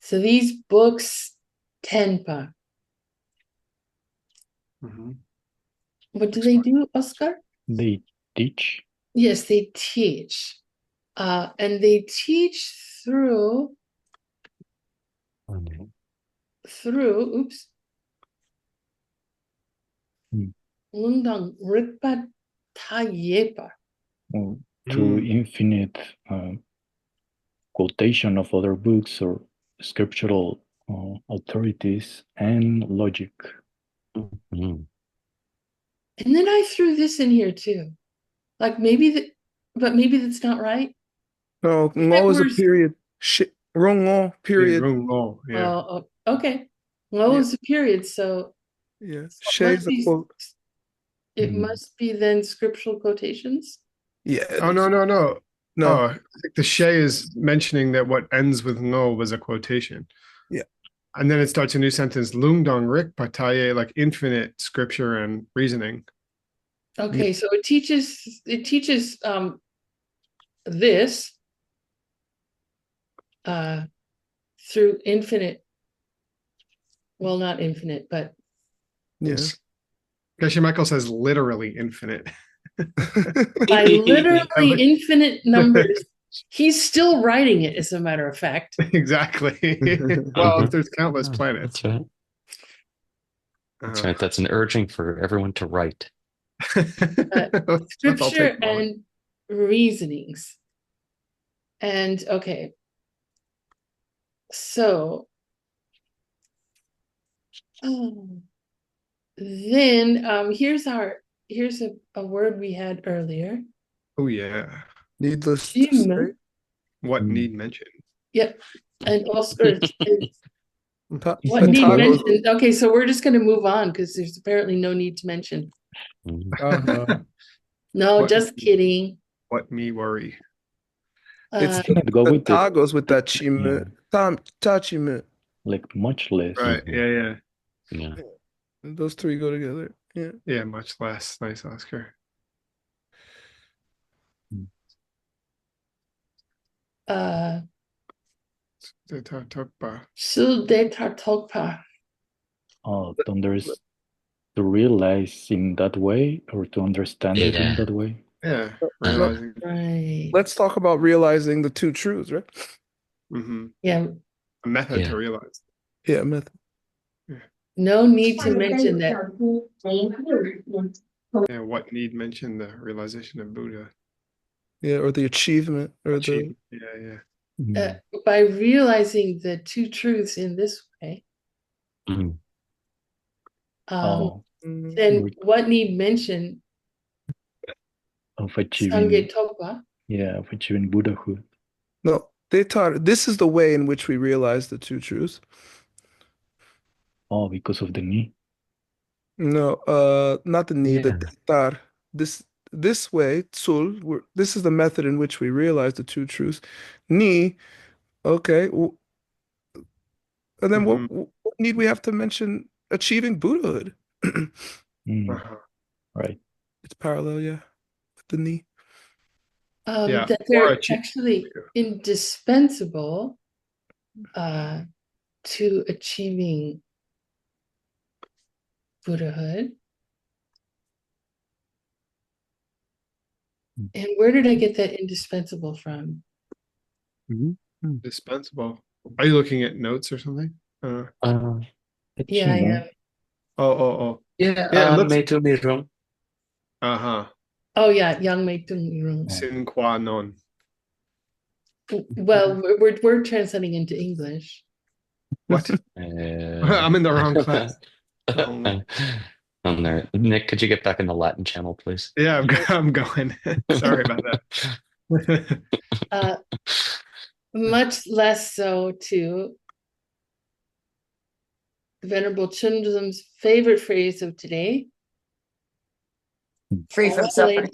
Speaker 2: So these books, Tenpa,
Speaker 1: Mhm.
Speaker 2: what do they do, Oscar?
Speaker 4: They teach.
Speaker 2: Yes, they teach. And they teach through, oops,
Speaker 4: Mm.
Speaker 2: Lungdang Rikpa Tayepa.
Speaker 4: Through
Speaker 1: Mm.
Speaker 4: infinite quotation of other books or scriptural authorities and logic.
Speaker 6: Mhm.
Speaker 2: And then I threw this in here too. Like but maybe that's not right.
Speaker 3: No,
Speaker 2: If
Speaker 3: ngo
Speaker 2: it
Speaker 3: is a
Speaker 2: were-
Speaker 3: period. Wrong ngo,
Speaker 1: Yeah,
Speaker 3: period.
Speaker 1: wrong, yeah.
Speaker 2: Oh, okay. Well,
Speaker 3: Yeah.
Speaker 2: it's a period, so
Speaker 3: Yeah.
Speaker 2: it
Speaker 3: She
Speaker 2: must
Speaker 3: is a
Speaker 2: be,
Speaker 3: quote.
Speaker 2: it
Speaker 4: Mm.
Speaker 2: must be then scriptural quotations.
Speaker 3: Yeah.
Speaker 1: Oh, no.
Speaker 3: No.
Speaker 1: Oh, I think the Shay is mentioning that what ends with no was a quotation.
Speaker 3: Yeah.
Speaker 1: And then it starts a new sentence, Lungdong Rik Pataye, like infinite scripture and reasoning.
Speaker 2: Okay, so it teaches this through infinite, well, not infinite, but
Speaker 3: Yeah.
Speaker 1: Geshe Michael says literally infinite.
Speaker 2: by literally
Speaker 1: like-
Speaker 2: infinite numbers. He's still writing it, as a matter of fact.
Speaker 1: Exactly. Well,
Speaker 6: Mhm.
Speaker 1: there's countless
Speaker 6: Oh,
Speaker 1: planets.
Speaker 6: That's right. That's right. That's an urging for everyone to write.
Speaker 1: Let's all
Speaker 2: Scripture
Speaker 1: take a moment.
Speaker 2: and reasonings. And okay, so then here's a word we had earlier.
Speaker 1: Oh yeah.
Speaker 3: Needless to say.
Speaker 1: What
Speaker 4: Mm.
Speaker 1: need mention?
Speaker 2: Yep. And Oscar, what
Speaker 3: a
Speaker 2: need
Speaker 3: toggle.
Speaker 2: mention? Okay, so we're just going to move on because there's apparently no need to mention.
Speaker 6: Mhm.
Speaker 2: No,
Speaker 1: What-
Speaker 2: just kidding.
Speaker 1: What me worry?
Speaker 3: It's
Speaker 4: Can it go
Speaker 3: the
Speaker 4: with the
Speaker 3: tagos with that chime.
Speaker 4: yeah,
Speaker 3: Tachime.
Speaker 4: like much less?
Speaker 1: Right. Yeah.
Speaker 6: Yeah.
Speaker 3: Those three go together. Yeah.
Speaker 1: Yeah. Much less. Nice, Oscar.
Speaker 2: Sudetartokpa.
Speaker 4: To realize in that way or to understand it in
Speaker 6: Yeah.
Speaker 4: that way.
Speaker 1: Yeah. Realizing.
Speaker 2: Right.
Speaker 3: Let's talk about realizing the two truths, right?
Speaker 1: Hmm.
Speaker 2: Yeah.
Speaker 1: A method
Speaker 6: Yeah.
Speaker 1: to realize.
Speaker 3: Yeah, method.
Speaker 2: No need to mention that.
Speaker 1: Yeah. What need mention? The realization of Buddha.
Speaker 3: Yeah, or the achievement, or
Speaker 1: Achievement. Yeah.
Speaker 4: Mm.
Speaker 2: By realizing the two truths in this way,
Speaker 6: Mhm.
Speaker 2: then what need mention?
Speaker 4: Of achieving,
Speaker 2: Sangetokpa.
Speaker 4: of achieving Buddhahood.
Speaker 3: No, they taught this is the way in which we realize the two truths.
Speaker 4: Oh, because of the knee.
Speaker 3: No, not the need, the tar. This way, tul, this is the method in which we realize the two truths. Ni, okay. And then what need we have to mention achieving Buddhahood?
Speaker 4: Right.
Speaker 3: It's parallel, yeah, with the knee.
Speaker 1: Yeah,
Speaker 2: That
Speaker 1: or
Speaker 2: they're
Speaker 1: achieve-
Speaker 2: actually indispensable to achieving Buddhahood. And where did I get that indispensable from?
Speaker 1: Indispensable. Are you looking at notes or something?
Speaker 2: Yeah, I am.
Speaker 1: Oh.
Speaker 6: Yeah.
Speaker 1: Yeah, it looks-
Speaker 6: Meitu Mirung.
Speaker 2: Oh yeah, Yang Mei Tung Yirung.
Speaker 1: Sin qua non.
Speaker 2: Well, we're translating into English.
Speaker 1: What? I'm in the wrong class.
Speaker 6: I'm there. Nick, could you get back in the Latin channel, please?
Speaker 1: Yeah, I'm going. Sorry about that.
Speaker 2: Much less so to Venerable Chunzum's favorite phrase of today.
Speaker 7: Free from suffering,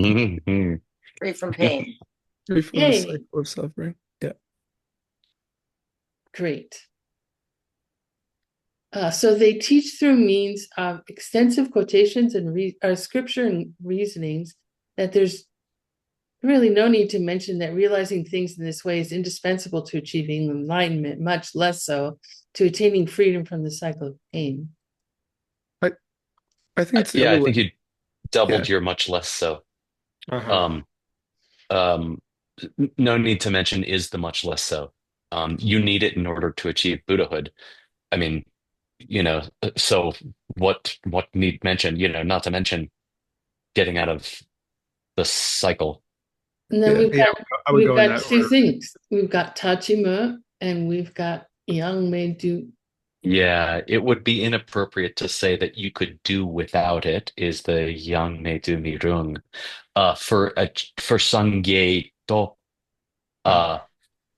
Speaker 6: Mhm.
Speaker 7: free from pain.
Speaker 3: Free from
Speaker 2: Yay.
Speaker 3: the cycle of suffering. Yeah.
Speaker 2: Great. So they teach through means of extensive quotations and scripture and reasonings that there's really no need to mention that realizing things in this way is indispensable to achieving enlightenment, much less so to attaining freedom from the cycle of pain.
Speaker 3: I think it's the
Speaker 6: Yeah,
Speaker 3: other
Speaker 6: I think
Speaker 3: way.
Speaker 6: you doubled
Speaker 3: Yeah.
Speaker 6: your much less so.
Speaker 1: Uh-huh.
Speaker 6: Um, um, no need to mention is the much less so. You need it in order to achieve Buddhahood. I mean, so what need mention, not to mention getting out of the cycle.
Speaker 2: And then
Speaker 3: Yeah.
Speaker 1: Yeah, I would go in that
Speaker 2: two
Speaker 1: order.
Speaker 2: things. We've got Tachima and we've got Yang Meidu.
Speaker 6: Yeah, it would be inappropriate to say that you could do without it, is the yang me du mi rung. For Sangye To, uh,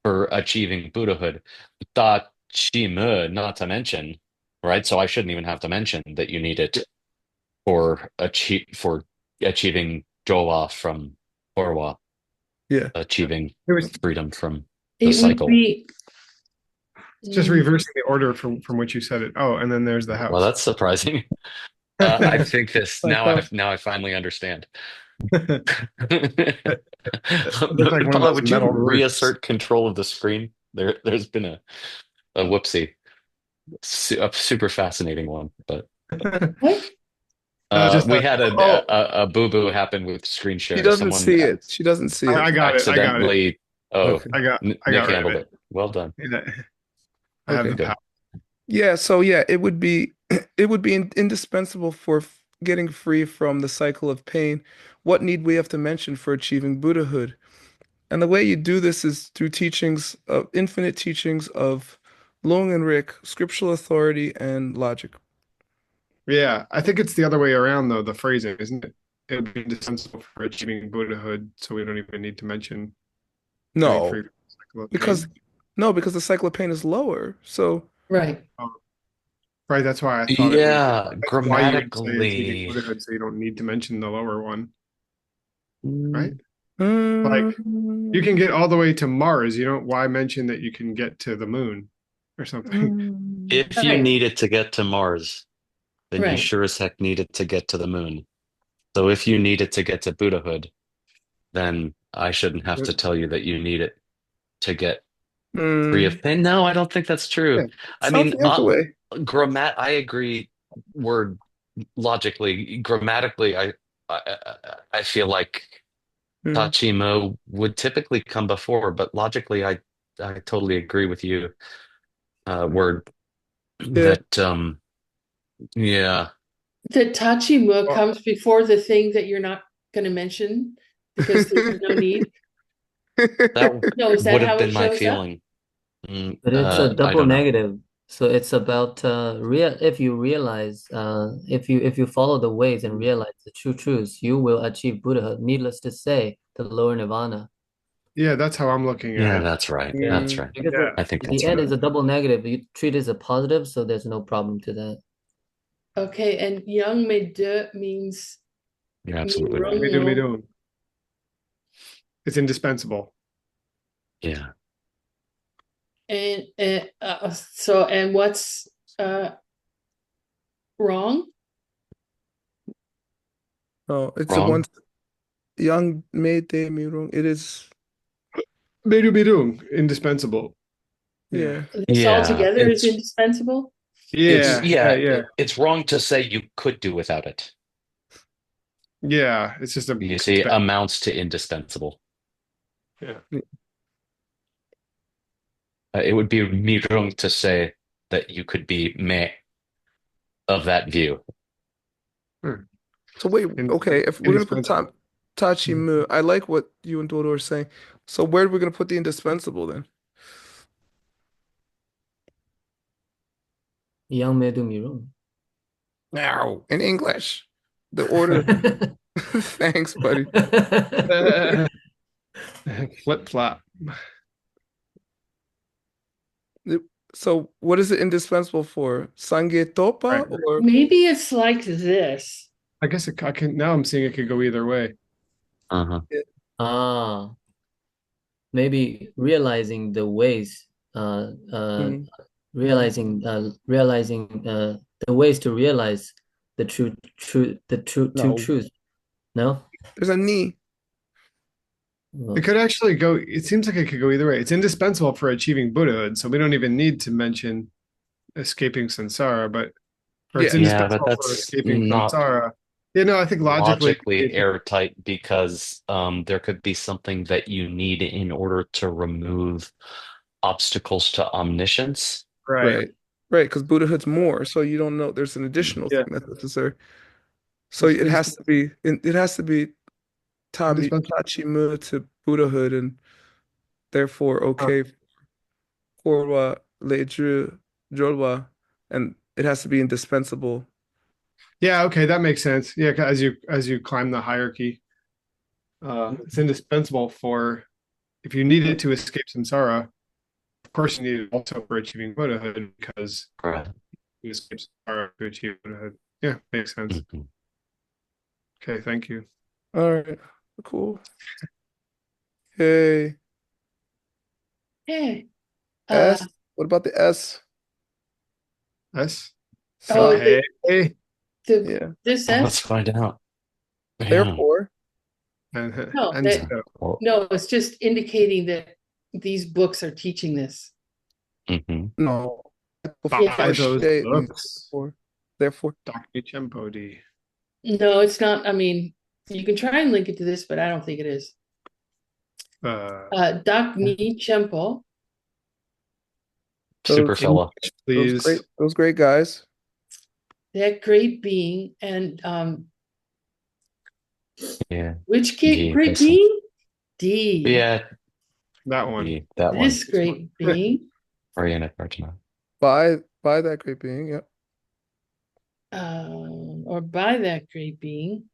Speaker 6: for achieving Buddhahood. Da Chi Me, not to mention, right? So I shouldn't even have to mention that you need it for achieving Jowa from Orwa,
Speaker 3: Yeah.
Speaker 6: achieving
Speaker 1: It was
Speaker 6: freedom from the
Speaker 2: It would
Speaker 6: cycle.
Speaker 2: be
Speaker 1: just reversing the order from which you said it. Oh, and then there's the
Speaker 6: Well,
Speaker 1: house.
Speaker 6: that's surprising. I think this
Speaker 1: I
Speaker 6: now.
Speaker 1: thought-
Speaker 6: Now I finally understand.
Speaker 1: It looks like one of
Speaker 6: Paula,
Speaker 1: those
Speaker 6: would you
Speaker 1: metal roofs.
Speaker 6: reassert control of the screen? There's been a whoopsie, a super fascinating one, but
Speaker 2: what?
Speaker 1: Just
Speaker 6: we
Speaker 1: a-
Speaker 6: had
Speaker 1: oh,
Speaker 6: a boo-boo happen with screen
Speaker 3: She
Speaker 6: sharing.
Speaker 3: doesn't
Speaker 6: Someone
Speaker 3: see it. She doesn't see it.
Speaker 1: I got it. I got it.
Speaker 6: accidentally. Oh,
Speaker 3: Okay.
Speaker 1: I got
Speaker 6: Nick
Speaker 1: rid of
Speaker 6: handled
Speaker 1: it.
Speaker 6: it. Well done.
Speaker 1: Yeah. I have
Speaker 3: Okay.
Speaker 1: the
Speaker 6: Good.
Speaker 1: power.
Speaker 3: Yeah, so yeah, it would be indispensable for getting free from the cycle of pain. What need we have to mention for achieving Buddhahood? And the way you do this is through infinite teachings of Long and Rick, scriptural authority, and logic.
Speaker 1: Yeah, I think it's the other way around though, the phrasing, isn't it? It would be indispensable for achieving Buddhahood, so we don't even need to mention getting
Speaker 3: No,
Speaker 1: free from the cycle of
Speaker 3: because
Speaker 1: pain.
Speaker 3: because the cycle of pain is lower. So
Speaker 2: Right.
Speaker 1: Oh, right, that's why I thought it was
Speaker 6: Yeah,
Speaker 1: that's why you would say achieving
Speaker 6: grammatically.
Speaker 1: Buddhahood, so you don't need to mention the lower one, right?
Speaker 6: Mm,
Speaker 1: Like you can
Speaker 3: mm,
Speaker 1: get all the way to Mars, you don't why mention that you can get to the moon or something.
Speaker 6: If you
Speaker 2: Right.
Speaker 6: needed to get to Mars, then you
Speaker 2: Right.
Speaker 6: sure as heck needed to get to the moon. So if you needed to get to Buddhahood, then I shouldn't have to tell you that you need it to get free of
Speaker 3: mm.
Speaker 6: pain. No, I don't think that's
Speaker 1: Yeah.
Speaker 6: true. I
Speaker 3: Sounds
Speaker 6: mean,
Speaker 3: the other way.
Speaker 6: I agree. Word logically, grammatically, I feel like
Speaker 3: Mm.
Speaker 6: Tachimo would typically come before, but logically, I totally agree with you. Word
Speaker 3: Yeah.
Speaker 6: that yeah.
Speaker 2: The Tachima
Speaker 1: Well,
Speaker 2: comes before the thing that you're not going to mention because there's no need.
Speaker 6: That
Speaker 2: No, is that
Speaker 6: would have
Speaker 2: how it
Speaker 6: been my
Speaker 2: shows up?
Speaker 6: feeling.
Speaker 5: But it's a
Speaker 6: I
Speaker 5: double
Speaker 6: don't know.
Speaker 5: negative. So it's about if you realize if you follow the ways and realize the true truths, you will achieve Buddhahood. Needless to say, the lower nirvana.
Speaker 1: yeah, that's how I'm looking at
Speaker 6: Yeah,
Speaker 1: it.
Speaker 6: that's right.
Speaker 2: Yeah.
Speaker 6: That's right.
Speaker 5: Because
Speaker 1: Yeah.
Speaker 6: I think
Speaker 5: the
Speaker 6: that's
Speaker 5: end
Speaker 6: right.
Speaker 5: is a double negative. You treat it as a positive, so there's no problem to that.
Speaker 2: Okay, and Yang Meidu means
Speaker 6: You're absolutely right.
Speaker 1: Me do. It's indispensable.
Speaker 6: Yeah.
Speaker 2: And so and what's wrong?
Speaker 3: Oh, it's a
Speaker 6: Wrong.
Speaker 3: one young made de mirung. It is
Speaker 1: Me do. Indispensable.
Speaker 3: yeah.
Speaker 2: This
Speaker 6: Yeah,
Speaker 2: altogether is
Speaker 6: it's
Speaker 2: indispensable.
Speaker 1: Yeah.
Speaker 6: it's wrong to say you could do without it.
Speaker 1: Yeah, it's just a
Speaker 6: You see, amounts to indispensable.
Speaker 1: yeah.
Speaker 6: It would be mirung to say that you could be me of that view.
Speaker 3: So wait,
Speaker 1: In-
Speaker 3: okay, if we're gonna put
Speaker 1: indispensable.
Speaker 3: Tachi Mu, I like what you and Dodo are saying. So where are we gonna put the indispensable then?
Speaker 5: Yang Medu Mirun.
Speaker 3: Now, in English. The order. Thanks, buddy.
Speaker 1: Flip flop.
Speaker 3: So what is it indispensable for? Sange Topa
Speaker 1: Right.
Speaker 3: or
Speaker 2: Maybe it's like this.
Speaker 1: I guess I can now I'm seeing it could go either way.
Speaker 6: Uh-huh.
Speaker 5: Ah, maybe realizing the ways,
Speaker 3: Mm.
Speaker 5: realizing the ways to realize the true
Speaker 3: No.
Speaker 5: truth. No?
Speaker 3: There's a knee.
Speaker 1: It could actually go, it seems like it could go either way. It's indispensable for achieving Buddhahood, so we don't even need to mention escaping samsara, but or it's
Speaker 3: Yeah.
Speaker 6: Yeah, but
Speaker 1: indispensable for
Speaker 6: that's
Speaker 1: escaping
Speaker 6: not
Speaker 1: samsara. You know, I think logically,
Speaker 6: logically airtight because there could be something that you need in order to remove obstacles to omniscience.
Speaker 1: right.
Speaker 3: Right, because Buddhahood's more, so you don't know there's an additional
Speaker 1: Yeah.
Speaker 3: thing that's necessary. So it has to be Tami
Speaker 1: Indispensable.
Speaker 3: Tachi Mu to Buddhahood and therefore
Speaker 1: Huh.
Speaker 3: okay Korwa Leju Jolwa, and it has to be indispensable.
Speaker 1: Yeah, okay, that makes sense. Yeah, as you climb the hierarchy, it's indispensable for if you need it to escape samsara. Of course, you need it also for achieving Buddhahood because
Speaker 6: Right.
Speaker 1: you escape samsara to achieve Buddhahood. Yeah, makes sense.
Speaker 6: Mhm.
Speaker 1: Okay, thank you.
Speaker 3: All right, cool. Hey,
Speaker 2: Okay.
Speaker 3: S. What about the S?
Speaker 1: S.
Speaker 2: Oh,
Speaker 1: So hey,
Speaker 3: Yeah.
Speaker 2: this
Speaker 6: Let's
Speaker 2: S?
Speaker 6: find out. Yeah.
Speaker 3: Therefore,
Speaker 2: No,
Speaker 1: and so
Speaker 6: Well,
Speaker 2: no, it's just indicating that these books are teaching this.
Speaker 6: mhm.
Speaker 3: no.
Speaker 1: buy
Speaker 2: Yeah.
Speaker 1: those
Speaker 3: Statement.
Speaker 1: books,
Speaker 3: Therefore,
Speaker 1: Dr. Chempodi.
Speaker 2: No, it's not. I mean, you can try and link it to this, but I don't think it is. Doc Ni Chempo,
Speaker 6: Super
Speaker 3: those,
Speaker 6: fella.
Speaker 1: please.
Speaker 3: those great guys.
Speaker 2: that great being, and
Speaker 6: Yeah.
Speaker 2: which
Speaker 6: Yeah,
Speaker 2: great
Speaker 6: this one.
Speaker 2: being? D.
Speaker 6: Yeah,
Speaker 1: That one.
Speaker 6: yeah, that one.
Speaker 2: This great being,
Speaker 6: Oriented Arjuna.
Speaker 3: By that great being, yeah.
Speaker 2: or by that great being.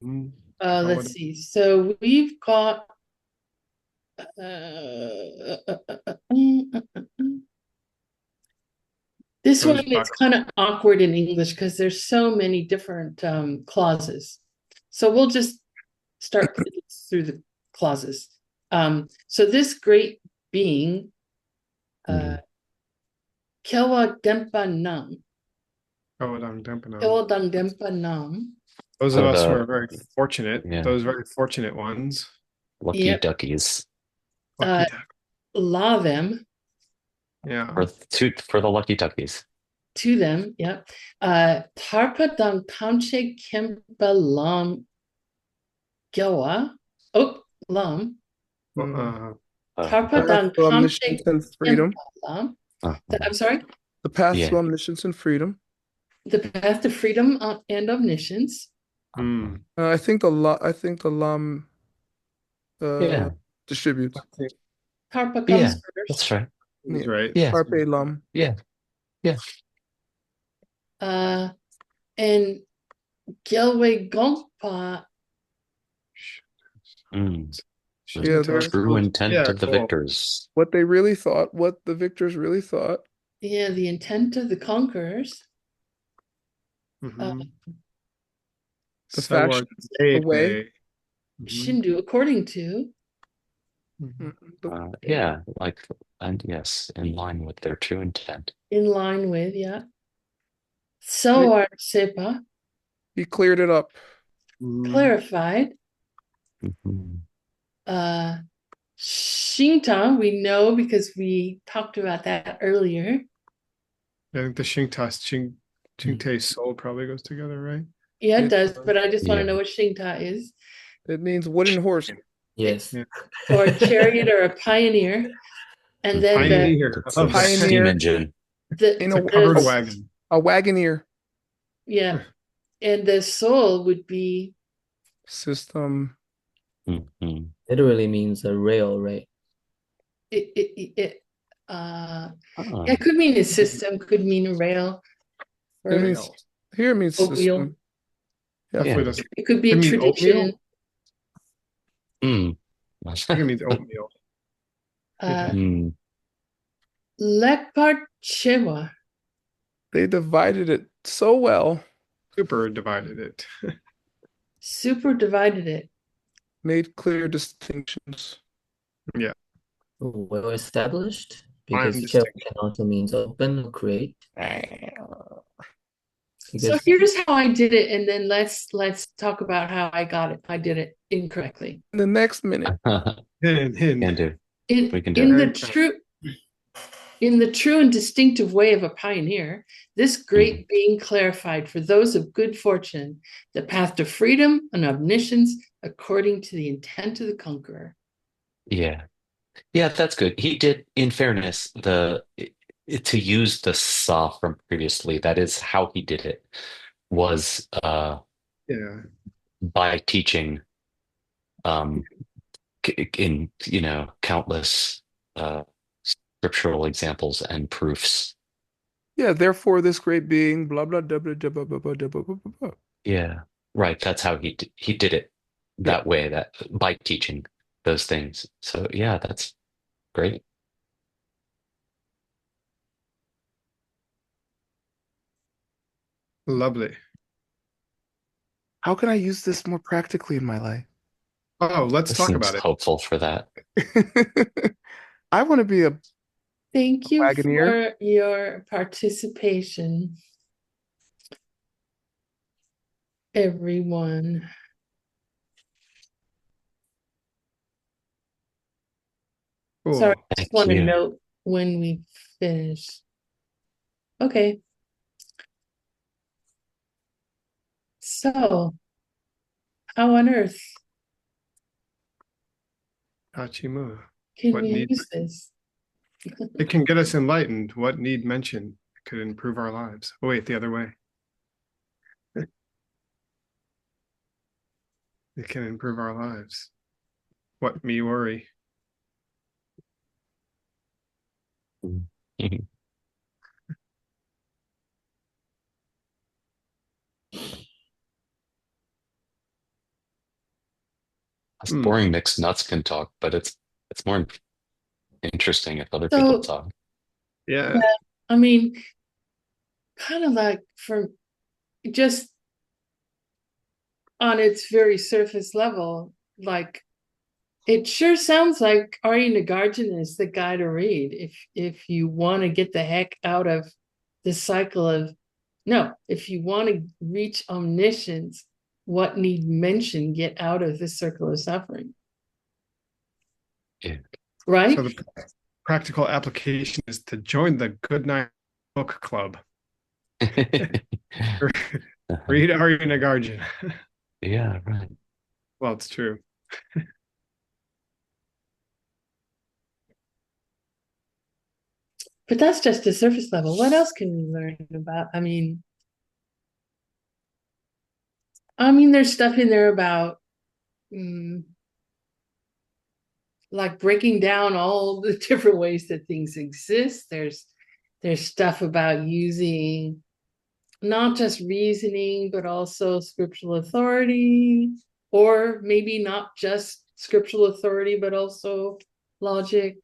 Speaker 1: Mm.
Speaker 2: Let's see. So we've got this
Speaker 1: Goes
Speaker 2: one is
Speaker 1: back.
Speaker 2: kind of awkward in English because there's so many different clauses. So we'll just start through the clauses. So this great being, Kewa Dempa Nam,
Speaker 1: Kawadang Dempanam.
Speaker 2: Kewa Dang Dempa Nam.
Speaker 1: Those
Speaker 6: So
Speaker 1: of us who
Speaker 6: the-
Speaker 1: are very fortunate,
Speaker 6: Yeah.
Speaker 1: those very fortunate ones.
Speaker 6: Lucky
Speaker 2: Yep.
Speaker 6: duckies.
Speaker 1: Lucky duck.
Speaker 2: La them,
Speaker 1: Yeah.
Speaker 6: For the lucky duckies.
Speaker 2: to them, yeah. Tarpa Dang Tamche Kempa Lam Gewa. Oh, Lam. Tarpa
Speaker 3: Path
Speaker 2: Dang
Speaker 3: to omniscience
Speaker 2: Tamche
Speaker 3: and freedom.
Speaker 2: Kempa Lam.
Speaker 6: Uh,
Speaker 2: I'm sorry?
Speaker 3: The path
Speaker 6: Yeah.
Speaker 3: to omniscience and freedom.
Speaker 2: The path to freedom and omniscience.
Speaker 1: Mm.
Speaker 3: I think the lam
Speaker 6: Yeah.
Speaker 3: distributes.
Speaker 2: Tarpa comes
Speaker 6: Yeah,
Speaker 2: first.
Speaker 6: that's right.
Speaker 1: He's right.
Speaker 6: Yeah.
Speaker 3: Carpe lam.
Speaker 6: Yeah.
Speaker 2: And Gelwe Gongpa.
Speaker 6: Mm.
Speaker 3: Yeah,
Speaker 6: The true intent
Speaker 1: Yeah,
Speaker 6: of the
Speaker 1: cool.
Speaker 6: victors.
Speaker 3: what the victors really thought.
Speaker 2: Yeah, the intent of the conquerors.
Speaker 1: Mhm.
Speaker 3: The
Speaker 1: So are
Speaker 3: fashion,
Speaker 1: they,
Speaker 3: the way.
Speaker 1: they. Mhm.
Speaker 2: Shindu, according to.
Speaker 6: Yeah, and yes, in line with their true intent.
Speaker 2: In line with, yeah. So are Sepa,
Speaker 3: He cleared it up.
Speaker 2: clarified.
Speaker 6: Mhm.
Speaker 2: Shinta, we know because we talked about that earlier.
Speaker 1: I think the Shingte soul probably goes together, right?
Speaker 2: Yeah,
Speaker 3: Yeah.
Speaker 2: it does, but I just want to
Speaker 6: Yeah.
Speaker 2: know what Shinta is.
Speaker 3: It means wooden horse.
Speaker 5: Yes.
Speaker 1: Yeah.
Speaker 2: Or a chariot or a pioneer. And then
Speaker 1: Pioneer.
Speaker 6: It's
Speaker 1: I love
Speaker 6: a
Speaker 1: that.
Speaker 3: Pioneer.
Speaker 6: steam engine.
Speaker 2: the
Speaker 3: In
Speaker 1: It's a covered
Speaker 2: the-
Speaker 1: wagon.
Speaker 3: A wagoneer
Speaker 2: yeah. And the soul would be
Speaker 3: system.
Speaker 6: Mhm.
Speaker 5: Literally means a rail, right?
Speaker 2: it
Speaker 6: Ah,
Speaker 2: it could mean a system, could mean a rail.
Speaker 3: It
Speaker 2: Or
Speaker 3: means here it means
Speaker 2: oatmeal.
Speaker 3: system. Yeah.
Speaker 6: Yeah.
Speaker 1: Hopefully it doesn't.
Speaker 2: It could be
Speaker 1: It
Speaker 2: a
Speaker 1: means
Speaker 2: tradition.
Speaker 1: oatmeal?
Speaker 6: mm.
Speaker 1: I think it means oatmeal.
Speaker 6: Mm.
Speaker 2: Lekpart Chewa.
Speaker 3: They divided it so well,
Speaker 1: Super divided it.
Speaker 2: Super divided it.
Speaker 3: made clear distinctions.
Speaker 5: Well established,
Speaker 1: Fine
Speaker 5: because
Speaker 1: distinction.
Speaker 5: chewa can also means open or create.
Speaker 2: So here's how I did it, and then let's talk about how I got it. I did it incorrectly.
Speaker 3: The next minute.
Speaker 1: Can
Speaker 6: do. We can do
Speaker 2: In
Speaker 6: it.
Speaker 2: the true and distinctive way of a pioneer, this great being clarified for those of good fortune the path to freedom and omniscience according to the intent of the conqueror.
Speaker 6: Yeah. Yeah, that's good. He did, in fairness, to use the saw from previously, that is how he did it, was
Speaker 1: Yeah.
Speaker 6: by teaching in, countless scriptural examples and proofs.
Speaker 3: Yeah, therefore this great being, blah blah blah blah blah blah blah blah blah blah blah.
Speaker 6: Yeah, right. That's how he did it that way, that by teaching those things. So yeah, that's great.
Speaker 1: Lovely.
Speaker 3: How can I use this more practically in my life?
Speaker 1: Oh, let's
Speaker 6: This
Speaker 1: talk
Speaker 6: seems
Speaker 1: about it.
Speaker 6: hopeful for that.
Speaker 3: I want to be a
Speaker 2: Thank you
Speaker 3: Wagoneer.
Speaker 2: for your participation, everyone.
Speaker 1: Cool.
Speaker 2: Sorry, I
Speaker 6: Thank
Speaker 2: just want to
Speaker 6: you.
Speaker 2: note when we finish. Okay. So, how on earth
Speaker 1: Hachimu.
Speaker 2: can
Speaker 1: What
Speaker 2: we
Speaker 1: need
Speaker 2: use this?
Speaker 1: it can get us enlightened. What need mention could improve our lives. Oh wait, the other way. It can improve our lives. What me worry.
Speaker 6: Us boring mixed nuts can talk, but it's more interesting if other people talk.
Speaker 1: Yeah.
Speaker 2: I mean, kind of like for just on its very surface level, like it sure sounds like Ari Nagarjuna is the guy to read if you want to get the heck out of the cycle of if you want to reach omniscience, what need mention get out of the circle of suffering?
Speaker 6: Yeah.
Speaker 2: Right?
Speaker 1: So the practical application is to join the Good Night Book Club. Read Ari Nagarjuna.
Speaker 6: Yeah, right.
Speaker 1: Well, it's true.
Speaker 2: But that's just a surface level. What else can we learn about? I mean, there's stuff in there about like breaking down all the different ways that things exist. There's stuff about using not just reasoning, but also scriptural authority, or maybe not just scriptural authority, but also logic.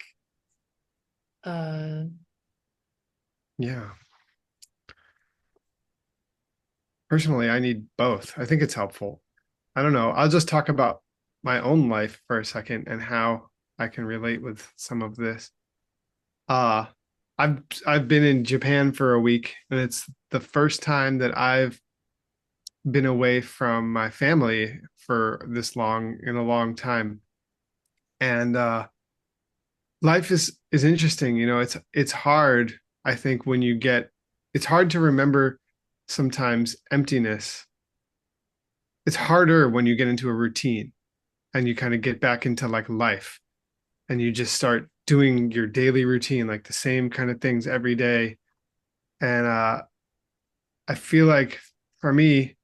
Speaker 1: Yeah. Personally, I need both. I think it's helpful. I don't know. I'll just talk about my own life for a second and how I can relate with some of this. I've been in Japan for a week, and it's the first time that I've been away from my family for this long in a long time. And life is interesting. It's hard, I think, when it's hard to remember sometimes emptiness. It's harder when you get into a routine and you kind of get back into like life and you just start doing your daily routine, like the same kind of things every day. And I feel like for me,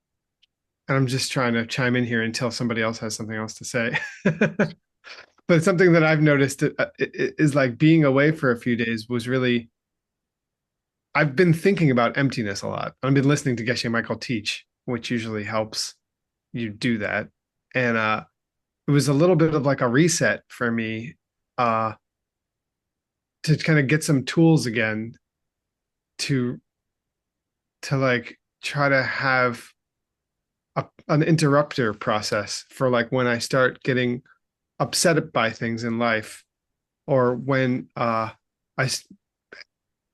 Speaker 1: and I'm just trying to chime in here until somebody else has something else to say. But something that I've noticed is like being away for a few days was really, I've been thinking about emptiness a lot. I've been listening to Geshe Michael teach, which usually helps you do that. And it was a little bit of like a reset for me to kind of get some tools again to like try to have an interrupter process for like when I start getting upset by things in life, or when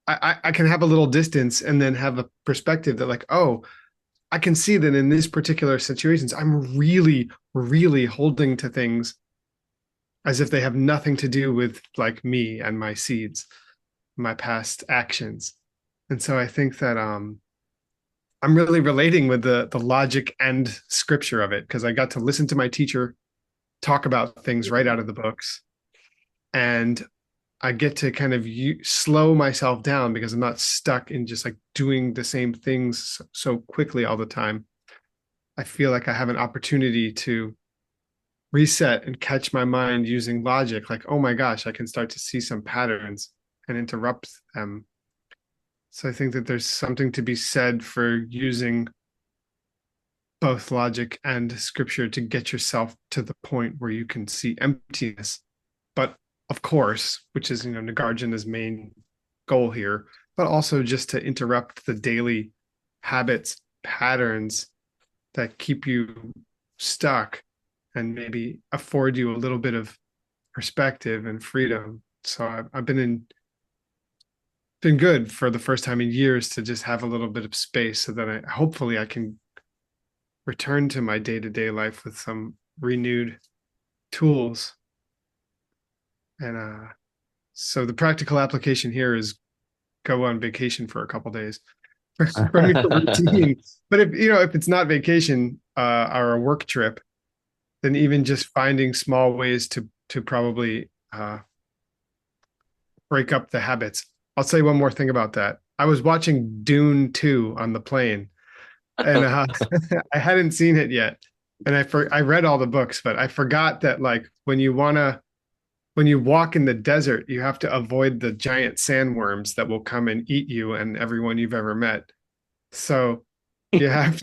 Speaker 1: I can have a little distance and then have a perspective that like, oh, I can see that in this particular situations, I'm really, really holding to things as if they have nothing to do with like me and my seeds, my past actions. And so I think that I'm really relating with the logic and scripture of it because I got to listen to my teacher talk about things right out of the books. And I get to kind of slow myself down because I'm not stuck in just like doing the same things so quickly all the time. I feel like I have an opportunity to reset and catch my mind using logic. Like, oh my gosh, I can start to see some patterns and interrupt them. So I think that there's something to be said for using both logic and scripture to get yourself to the point where you can see emptiness. But of course, which is, Nagarjuna's main goal here, but also just to interrupt the daily habits, patterns that keep you stuck and maybe afford you a little bit of perspective and freedom. So I've been good for the first time in years to just have a little bit of space so that hopefully I can return to my day-to-day life with some renewed tools. And so the practical application here is go on vacation for a couple days from your routine. But if it's not vacation or a work trip, then even just finding small ways to probably break up the habits. I'll say one more thing about that. I was watching Dune 2 on the plane, and I hadn't seen it yet. And I read all the books, but I forgot that like when you walk in the desert, you have to avoid the giant sandworms that will come and eat you and everyone you've ever met. So you have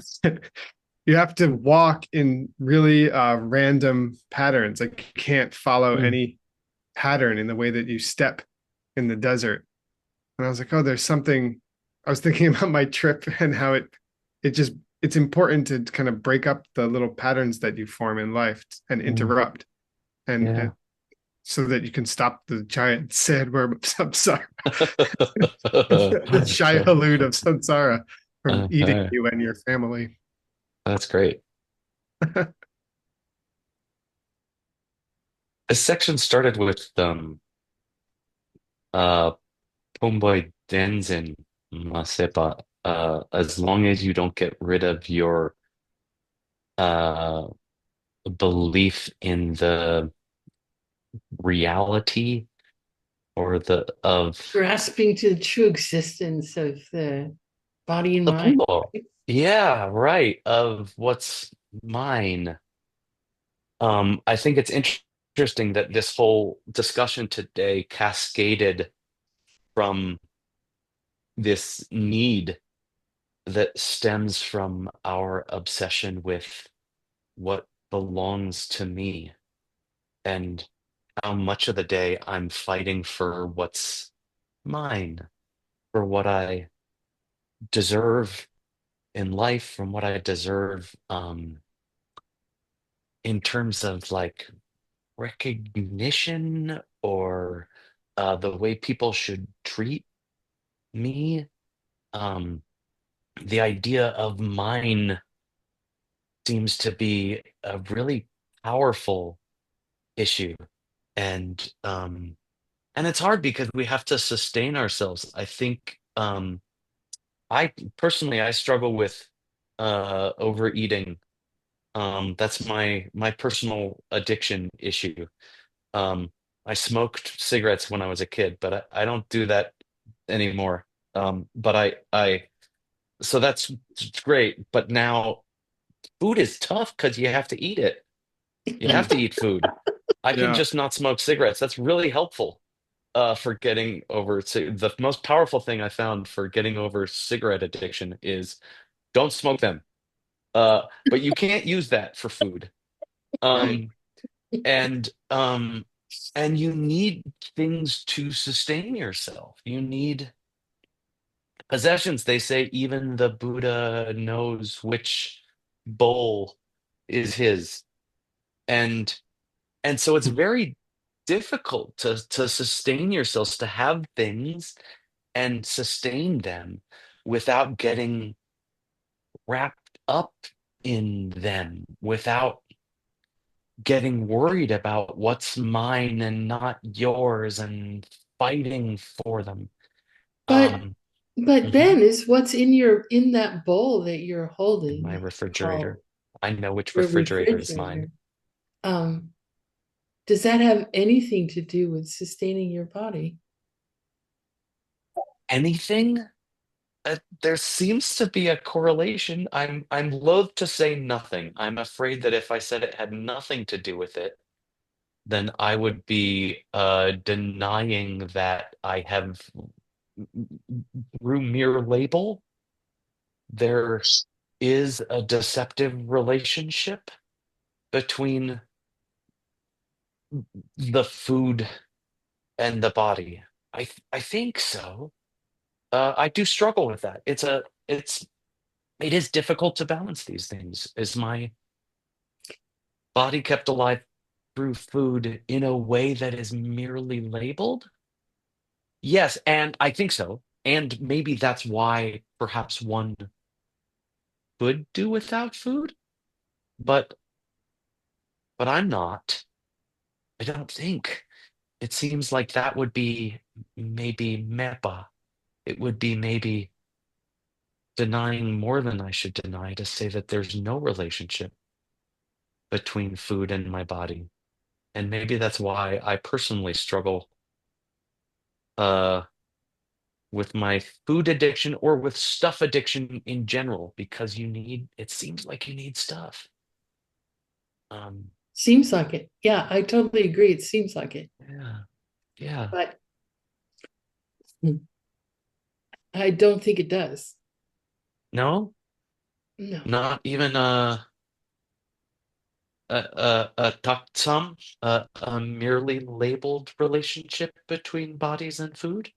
Speaker 1: you have to walk in really random patterns. Like you can't follow any pattern in the way that you step in the desert. And I was like, oh, there's something. I was thinking about my trip and how it's important to kind of break up the little patterns that you form in life and interrupt and so that you can stop the giant sandworm of samsara, the Shai-Hulud of samsara from eating you and your family.
Speaker 6: That's great. This section started with Pomboy Denzin Masepa. As long as you don't get rid of your uh belief in the reality or
Speaker 2: grasping to the true existence of the body and
Speaker 6: the
Speaker 2: mind.
Speaker 6: Pombo. Yeah, right. Of what's mine. I think it's interesting that this whole discussion today cascaded from this need that stems from our obsession with what belongs to me and how much of the day I'm fighting for what's mine, for what I deserve in life, from what I deserve in terms of like recognition or the way people should treat me. Um, the idea of mine seems to be a really powerful issue, and it's hard because we have to sustain ourselves. I think I personally I struggle with overeating. That's my personal addiction issue. Um, I smoked cigarettes when I was a kid, but I don't do that anymore. But I so that's great. But now food is tough because you have to eat it. You have to eat food. I can
Speaker 1: Yeah.
Speaker 6: just not smoke cigarettes. That's really helpful for getting over the most powerful thing I found for getting over cigarette addiction is don't smoke them. But you can't use that for food. Um, and you need things to sustain yourself. You need possessions. They say even the Buddha knows which bowl is his. And so it's very difficult to sustain yourselves, to have things and sustain them without getting wrapped up in them, without getting worried about what's mine and not yours and fighting for them.
Speaker 2: But
Speaker 6: Um,
Speaker 2: but
Speaker 6: mhm,
Speaker 2: Ben, is what's in that bowl that you're
Speaker 6: in my
Speaker 2: holding called
Speaker 6: refrigerator. I know which
Speaker 2: your
Speaker 6: refrigerator is
Speaker 2: refrigerator.
Speaker 6: mine.
Speaker 2: Um, does that have anything to do with sustaining your body?
Speaker 6: Anything? There seems to be a correlation. I'm loath to say nothing. I'm afraid that if I said it had nothing to do with it, then I would be denying that I have, through mere label, there is a deceptive relationship between the food and the body. I think so. I do struggle with that. It is difficult to balance these things. Is my body kept alive through food in a way that is merely labeled? Yes, and I think so. And maybe that's why perhaps one could do without food, but I'm not. I don't think. It seems like that would be maybe mepa. It would be maybe denying more than I should deny to say that there's no relationship between food and my body. And maybe that's why I personally struggle uh with my food addiction or with stuff addiction in general, because it seems like you need stuff. Um,
Speaker 2: Seems like it. Yeah, I totally agree. It seems like it.
Speaker 6: yeah, yeah.
Speaker 2: But I don't think it does.
Speaker 6: No,
Speaker 2: No.
Speaker 6: not even a taksam, a merely labeled relationship between bodies and food.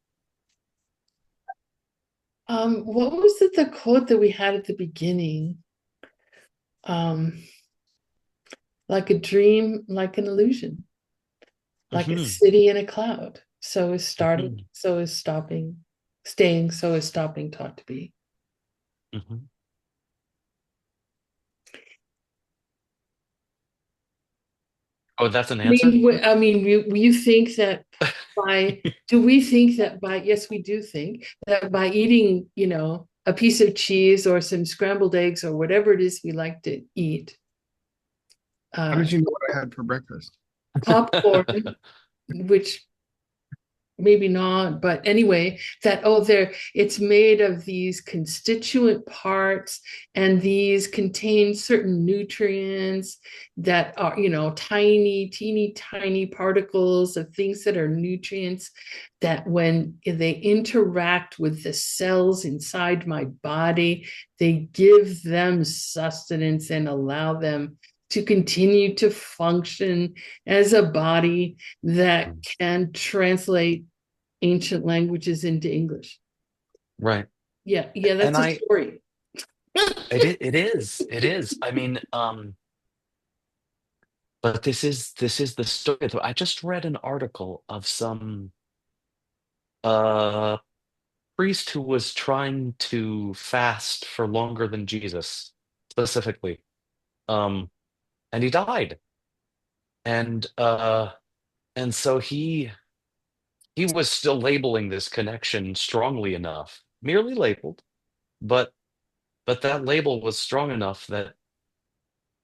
Speaker 2: What was it, the quote that we had at the beginning? Um, like a dream, like an illusion, like a
Speaker 6: Hmm.
Speaker 2: city in a cloud. So is starting,
Speaker 6: Hmm.
Speaker 2: so is stopping, staying, so is stopping taught to be.
Speaker 6: Hmm. Oh, that's an answer?
Speaker 2: You think that do we think that yes, we do think that by eating, a piece of cheese or some scrambled eggs or whatever it is we like to eat,
Speaker 1: How
Speaker 2: uh,
Speaker 1: did you know what I had for breakfast?
Speaker 2: popcorn, which maybe not, but anyway, that there it's made of these constituent parts, and these contain certain nutrients that are, tiny, teeny tiny particles of things that are nutrients, that when they interact with the cells inside my body, they give them sustenance and allow them to continue to function as a body that can translate ancient languages into English.
Speaker 6: Right.
Speaker 2: Yeah,
Speaker 6: And
Speaker 2: that's a story.
Speaker 6: it is. I mean, but this is the story. I just read an article of some uh priest who was trying to fast for longer than Jesus, specifically. Um, and he died. And so he was still labeling this connection strongly enough, merely labeled, but that label was strong enough that,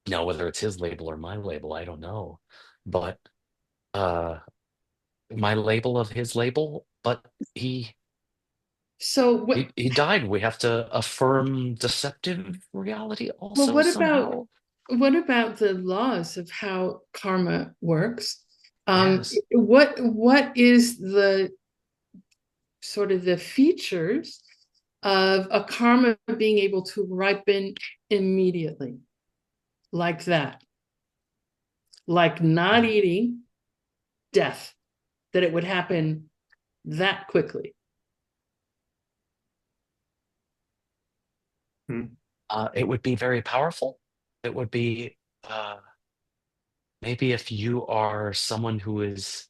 Speaker 6: now whether it's his label or my label, I don't know. But uh my label of his label, but he
Speaker 2: So
Speaker 6: he died. We have to affirm deceptive reality
Speaker 2: well,
Speaker 6: also somehow.
Speaker 2: what about the laws of how karma works?
Speaker 6: Yes.
Speaker 2: What is the sort of the features of a karma being able to ripen immediately, like that, like not eating, death, that it would happen that quickly?
Speaker 6: It would be very powerful. It would be maybe if you are someone who is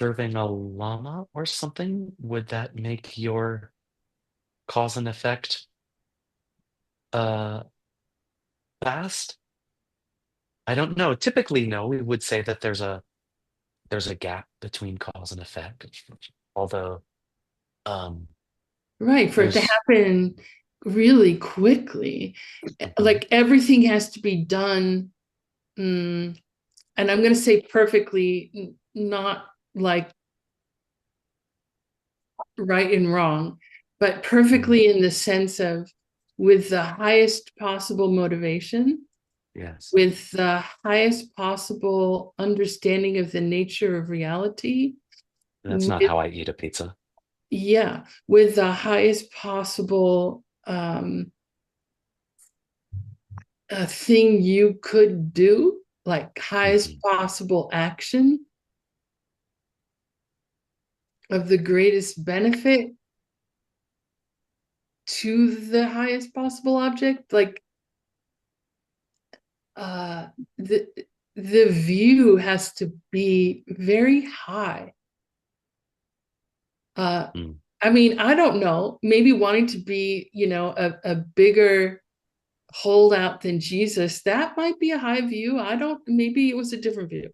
Speaker 6: serving a llama or something, would that make your cause and effect fast? I don't know. Typically, no, we would say that there's a gap between cause and effect. Although
Speaker 2: Right, for it to
Speaker 6: there's
Speaker 2: happen really quickly. Like everything has to be done, and I'm going to say perfectly, not like right and wrong, but perfectly in the sense of with the highest possible motivation,
Speaker 6: yes.
Speaker 2: with the highest possible understanding of the nature of reality.
Speaker 6: That's not how I eat a pizza.
Speaker 2: Yeah, with the highest possible thing you could do, like highest possible action of the greatest benefit to the highest possible object. Like the view has to be very high. I mean, I don't know, maybe wanting to be, a bigger holdout than Jesus, that might be a high view. Maybe it was a different view.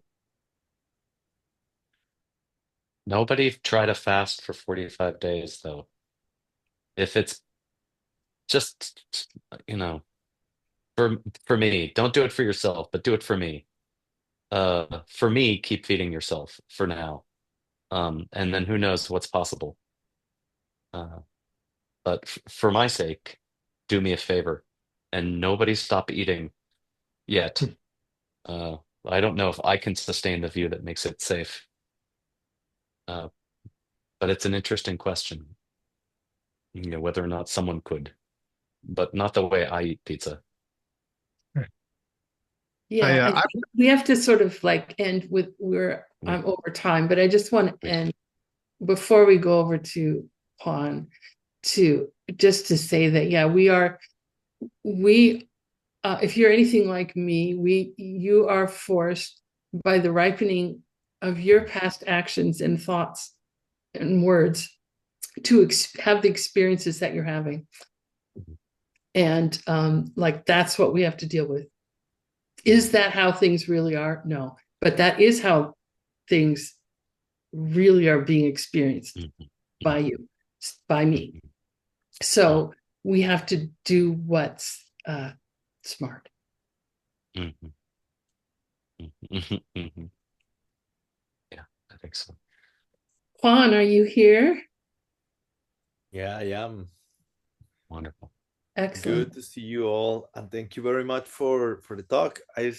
Speaker 6: Nobody tried to fast for 45 days, though. If it's just, for me, don't do it for yourself, but do it for me. For me, keep feeding yourself for now. And then who knows what's possible. But for my sake, do me a favor and nobody stop eating yet. I don't know if I can sustain the view that makes it safe. But it's an interesting question, whether or not someone could, but not the way I eat pizza.
Speaker 2: Yeah, we have to sort of like end with I'm over time, but I just want to end before we go over to Juan to say that, yeah, if you're anything like me, you are forced by the ripening of your past actions and thoughts and words to have the experiences that you're having. And like, that's what we have to deal with. Is that how things really are? No, but that is how things really are being experienced by you, by me. So we have to do what's smart.
Speaker 6: Yeah, I think so.
Speaker 2: Juan, are you here?
Speaker 8: Yeah, I am.
Speaker 6: Wonderful.
Speaker 2: Excellent.
Speaker 8: Good to see you all, and thank you very much for the talk. I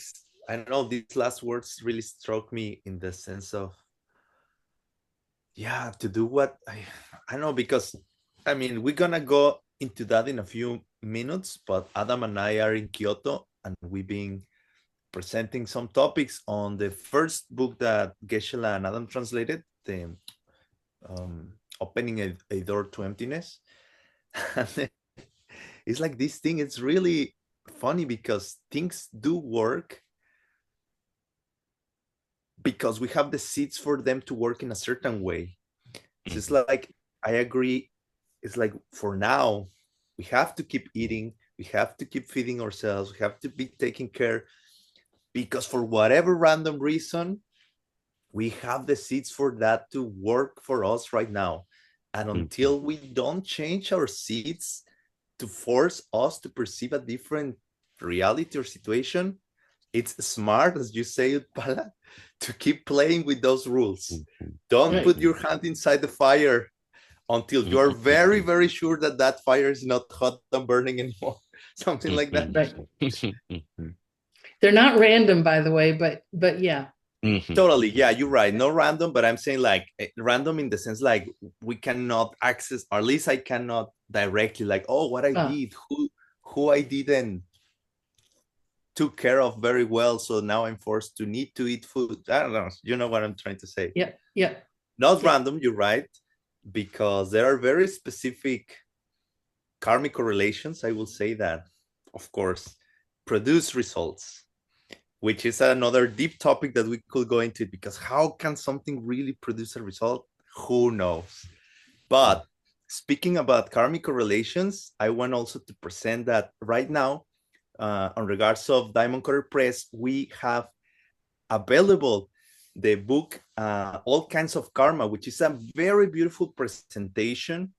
Speaker 8: don't know, these last words really struck me in the sense of, yeah, to do what I don't know, because I mean, we're gonna go into that in a few minutes, but Adam and I are in Kyoto, and we've been presenting some topics on the first book that Geshe and Adam translated, the Opening a Door to Emptiness. It's like this thing, it's really funny because things do work because we have the seeds for them to work in a certain way. So it's like, I agree, it's like for now, we have to keep eating, we have to keep feeding ourselves, we have to be taking care, because for whatever random reason, we have the seeds for that to work for us right now. And until we don't change our seeds to force us to perceive a different reality or situation, it's smart, as you say, Pala, to keep playing with those rules. Don't put your hand inside the fire until you are very, very sure that that fire is not hot and burning anymore. Something like that.
Speaker 2: Right. They're not random, by the way, but yeah.
Speaker 8: Totally. Yeah, you're right. No random, but I'm saying like random in the sense like we cannot access, or at least I cannot directly like, oh, what I did, who I didn't took care of very well, so now I'm forced to need to eat food. I don't know. You know what I'm trying to say?
Speaker 2: Yeah.
Speaker 8: Not random, you're right, because there are very specific karmic correlations, I will say, that, of course, produce results. which is another deep topic that we could go into, because how can something really produce a result? Who knows? But speaking about karmic correlations, I want also to present that right now, on regards of Diamond Cutter Press, we have available the book, All Kinds of Karma, which is a very beautiful presentation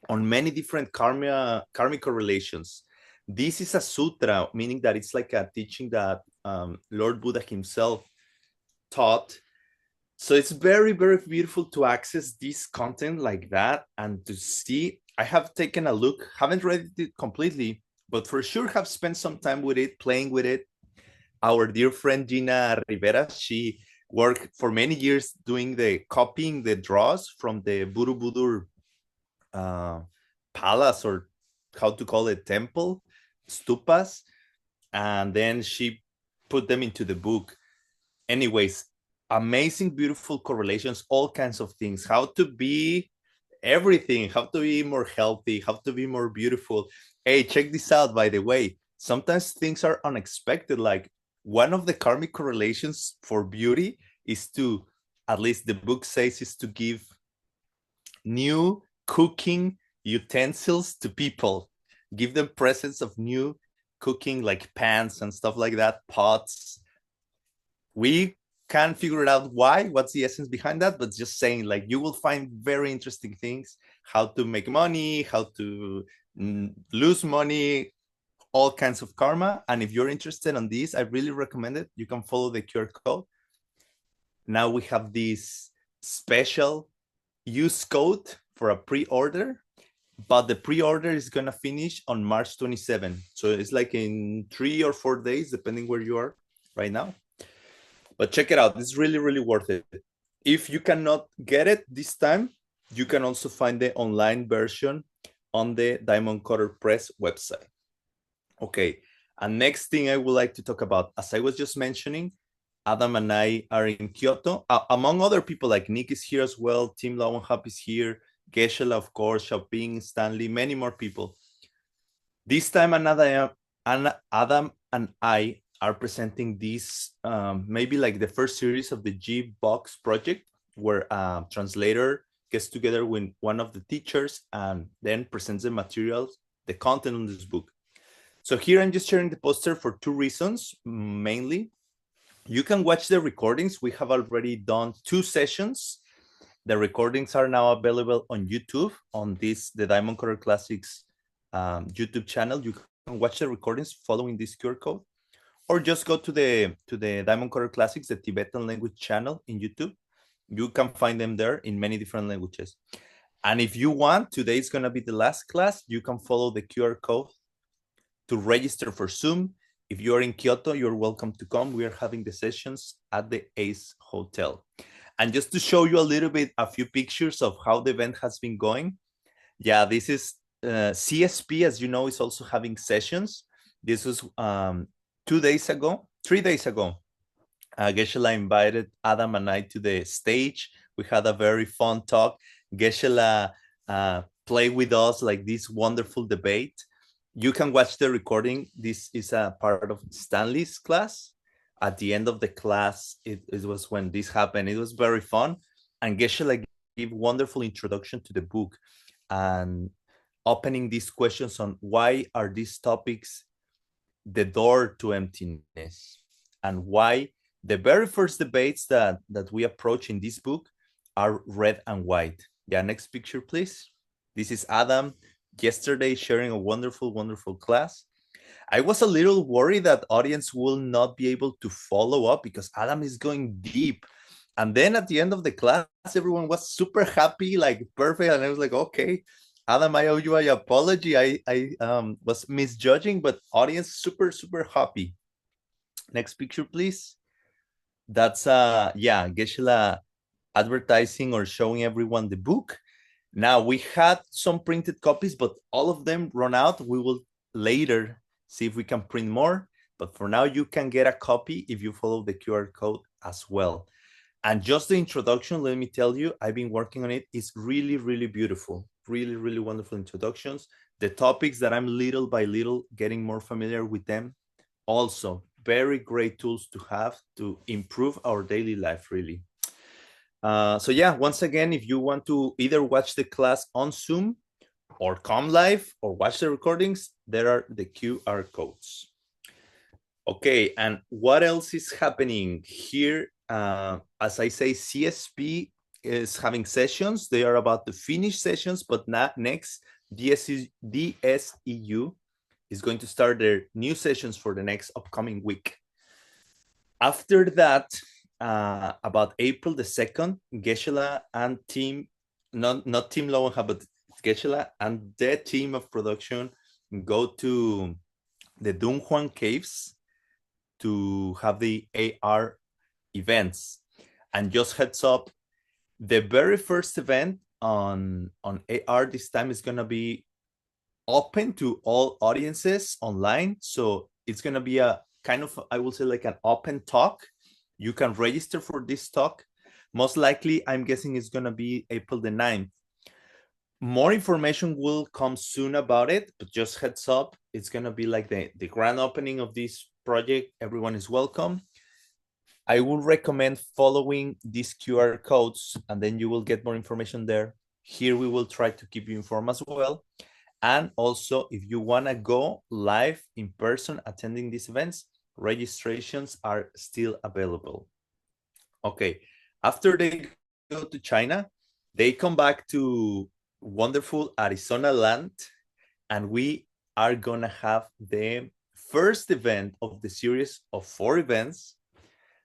Speaker 8: on many different karmic correlations. This is a sutra, meaning that it's like a teaching that Lord Buddha himself taught. So it's very, very beautiful to access this content like that and to see. I have taken a look, haven't read it completely, but for sure have spent some time with it, playing with it. Our dear friend Gina Rivera, she worked for many years doing the copying the draws from the Borobudur palace, or how to call it, temple, stupas, and then she put them into the book. Anyways, amazing, beautiful correlations, all kinds of things, how to be everything, how to be more healthy, how to be more beautiful. Hey, check this out, by the way. Sometimes things are unexpected. Like, one of the karmic correlations for beauty is to, at least the book says, is to give new cooking utensils to people, give them presents of new cooking, like pans and stuff like that, pots. We can't figure it out what's the essence behind that, but just saying, like, you will find very interesting things, how to make money, how to lose money, all kinds of karma. And if you're interested in this, I really recommend it. You can follow the QR code. Now we have this special use code for a pre-order, but the pre-order is gonna finish on March 27. So it's like in 3 or 4 days, depending where you are right now. But check it out, it's really, really worth it. If you cannot get it this time, you can also find the online version on the Diamond Cutter Press website. Okay, and next thing I would like to talk about, as I was just mentioning, Adam and I are in Kyoto, among other people, like Nick is here as well, Tim Lowenhap is here, Geshe, of course, Xiaoping, Stanley, many more people. This time, Adam and I are presenting this, maybe like the first series of the G-Box project, where a translator gets together with one of the teachers and then presents the materials, the content on this book. So here I'm just sharing the poster for 2 reasons, mainly. You can watch the recordings. We have already done 2 sessions. The recordings are now available on YouTube, on the Diamond Cutter Classics YouTube channel. You can watch the recordings following this QR code, or just go to the Diamond Cutter Classics, the Tibetan language channel in YouTube. You can find them there in many different languages. And if you want, today is gonna be the last class. You can follow the QR code to register for Zoom. If you're in Kyoto, you're welcome to come. We are having the sessions at the Ace Hotel. And just to show you a little bit, a few pictures of how the event has been going. Yeah, this is CSP, as you know, is also having sessions. This was 3 days ago. Geshe invited Adam and I to the stage. We had a very fun talk. Geshe played with us like this wonderful debate. You can watch the recording. This is a part of Stanley's class. At the end of the class, it was when this happened. It was very fun. And Geshe gave wonderful introduction to the book and opening these questions on why are these topics the door to emptiness, and why the very first debates that we approach in this book are red and white. Yeah, next picture, please. This is Adam yesterday sharing a wonderful, wonderful class. I was a little worried that audience will not be able to follow up because Adam is going deep. And then at the end of the class, everyone was super happy, like perfect. And I was like, okay, Adam, I owe you an apology. I was misjudging, but audience super, super happy. Next picture, please. That's Geshe advertising or showing everyone the book. Now, we had some printed copies, but all of them run out. We will later see if we can print more. But for now, you can get a copy if you follow the QR code as well. And just the introduction, let me tell you, I've been working on it. It's really, really beautiful. Really, really wonderful introductions. The topics that I'm little by little getting more familiar with them, also very great tools to have to improve our daily life, really. So yeah, once again, if you want to either watch the class on Zoom or come live or watch the recordings, there are the QR codes. Okay, and what else is happening here? As I say, CSP is having sessions. They are about to finish sessions, but not next. DSEU is going to start their new sessions for the next upcoming week. After that, about April the 2nd, Geshe and team, not Team Lowenha, but Geshe and their team of production go to the Dunhuang Caves to have the AR events. And just heads up, the very first event on AR this time is going to be open to all audiences online. So it's going to be a kind of, I will say, like an open talk. You can register for this talk. Most likely, I'm guessing it's going to be April the 9th. More information will come soon about it, but just heads up, it's going to be like the grand opening of this project. Everyone is welcome. I would recommend following these QR codes, and then you will get more information there. Here we will try to keep you informed as well. And also, if you want to go live in person attending these events, registrations are still available. Okay, after they go to China, they come back to wonderful Arizona land, and we are going to have the first event of the series of 4 events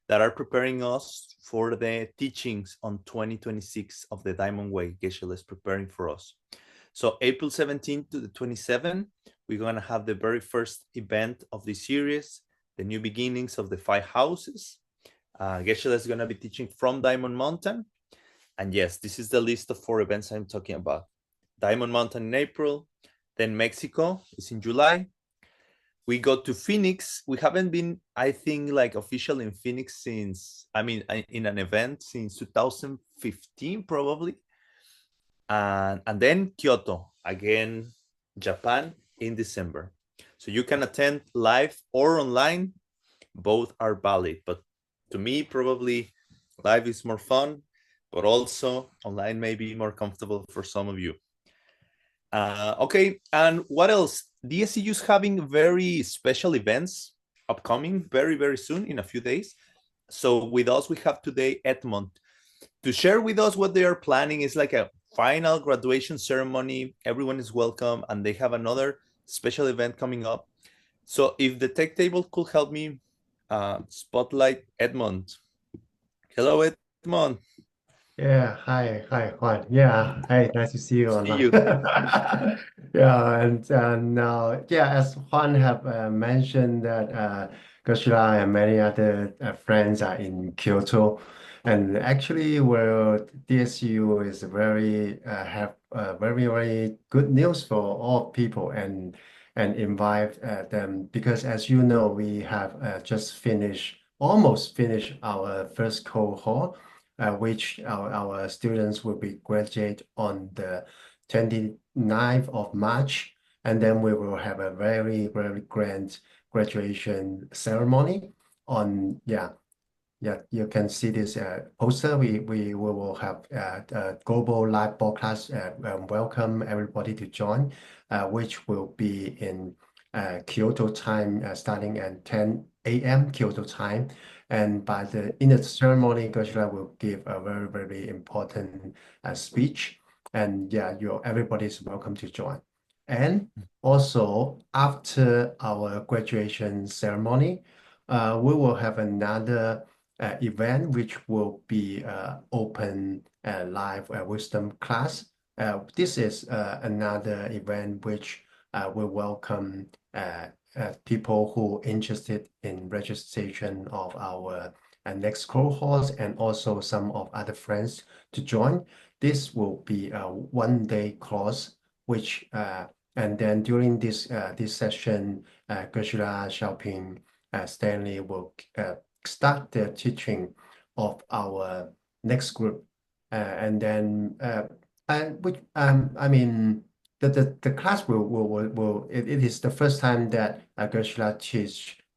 Speaker 8: that are preparing us for the teachings on 2026 of the Diamond Way. Geshe is preparing for us. So April 17th to the 27th, we're going to have the very first event of the series, the new beginnings of the 5 houses. Geshe is going to be teaching from Diamond Mountain. And yes, this is the list of 4 events I'm talking about. Diamond Mountain in April, then Mexico is in July. We go to Phoenix. We haven't been, I think, like official in Phoenix since, I mean, in an event since 2015, probably. And then Kyoto, again, Japan in December. So you can attend live or online. Both are valid, but to me, probably live is more fun, but also online may be more comfortable for some of you. Okay, and what else? DSCU is having very special events upcoming very, very soon in a few days. So with us, we have today Edmond to share with us what they are planning. Is like a final graduation ceremony. Everyone is welcome, and they have another special event coming up. So if the tech table could help me spotlight Edmond. Hello, Edmond.
Speaker 9: Yeah, hi, Juan. Yeah, hi, nice to see you
Speaker 8: See
Speaker 9: online.
Speaker 8: you.
Speaker 9: Yeah, and yeah, as Juan have mentioned that Goshila and many other friends are in Kyoto, and actually, where DSU is very have very good news for all people and invite them because as you know, we have just almost finished our first cohort which our students will be graduate on the 29th of March. And then we will have a very, very grand graduation ceremony on, you can see this poster. We will have a global live broadcast. Welcome everybody to join, which will be in Kyoto time, starting at 10 a.m. Kyoto time. And in the ceremony, Gershla will give a very, very important speech. And yeah, everybody is welcome to join. And also after our graduation ceremony, we will have another event which will be open live wisdom class. This is another event which will welcome people who are interested in registration of our next cohorts and also some of other friends to join. This will be a one-day course, which and then during this session, Gershila, Xiaoping, Stanley will start the teaching of our next group, and then I mean the class will it is the first time that Gershila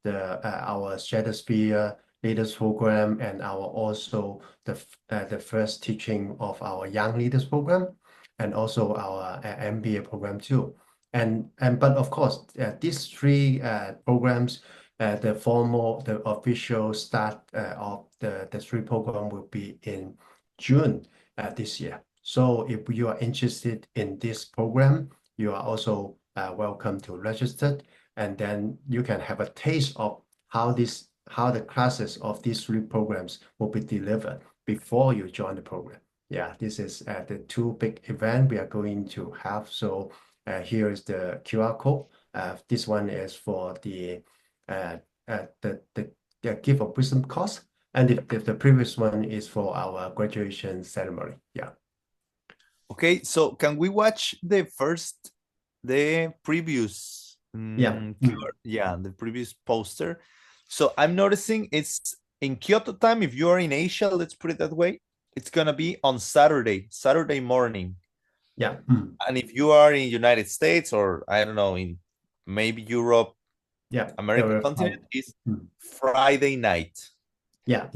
Speaker 9: our Stratosphere Leaders Program and also the first teaching of our Young Leaders Program and also our MBA program too. But of course, these three programs, the official start of the three program will be in June this year. So if you are interested in this program, you are also welcome to register, and then you can have a taste of how the classes of these three programs will be delivered before you join the program. Yeah, this is the two big events we are going to have. So here is the QR code. This one is for the gift of wisdom course, and the previous one is for our graduation ceremony. Yeah.
Speaker 8: Okay, so can we watch the previous the previous poster? So I'm noticing it's in Kyoto time. If you are in Asia, let's put it that way, it's gonna be on Saturday morning.
Speaker 9: Yeah.
Speaker 8: And if you are in United States or I don't know, in maybe Europe, American continent, is Friday night.
Speaker 9: Yeah.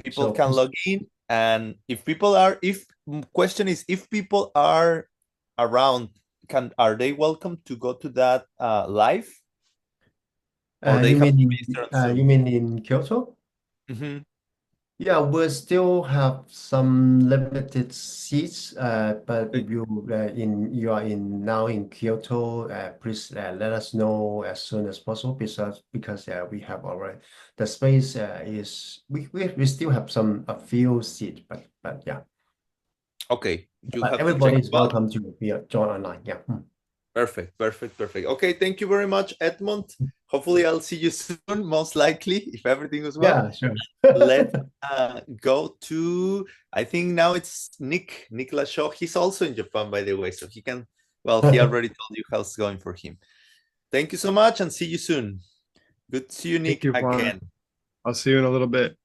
Speaker 8: People can log in, and if people are around, are they welcome to go to that live? Or they have to be
Speaker 9: you mean in Kyoto? Yeah, we still have some limited seats, but if you are now in Kyoto, please let us know as soon as possible because we have already the space we still have a few seats, but yeah.
Speaker 8: Okay,
Speaker 9: but everybody is welcome to join online. Yeah.
Speaker 8: Perfect. Okay, thank you very much, Edmond. Hopefully I'll see you soon, most likely, if everything goes well.
Speaker 9: Yeah, sure.
Speaker 8: Let's go to, I think now it's Nicolas Shaw. He's also in Japan, by the way, so he already told you how it's going for him. Thank you so much and see you soon. Good to see you, Nick, again.
Speaker 1: I'll see you in a little bit.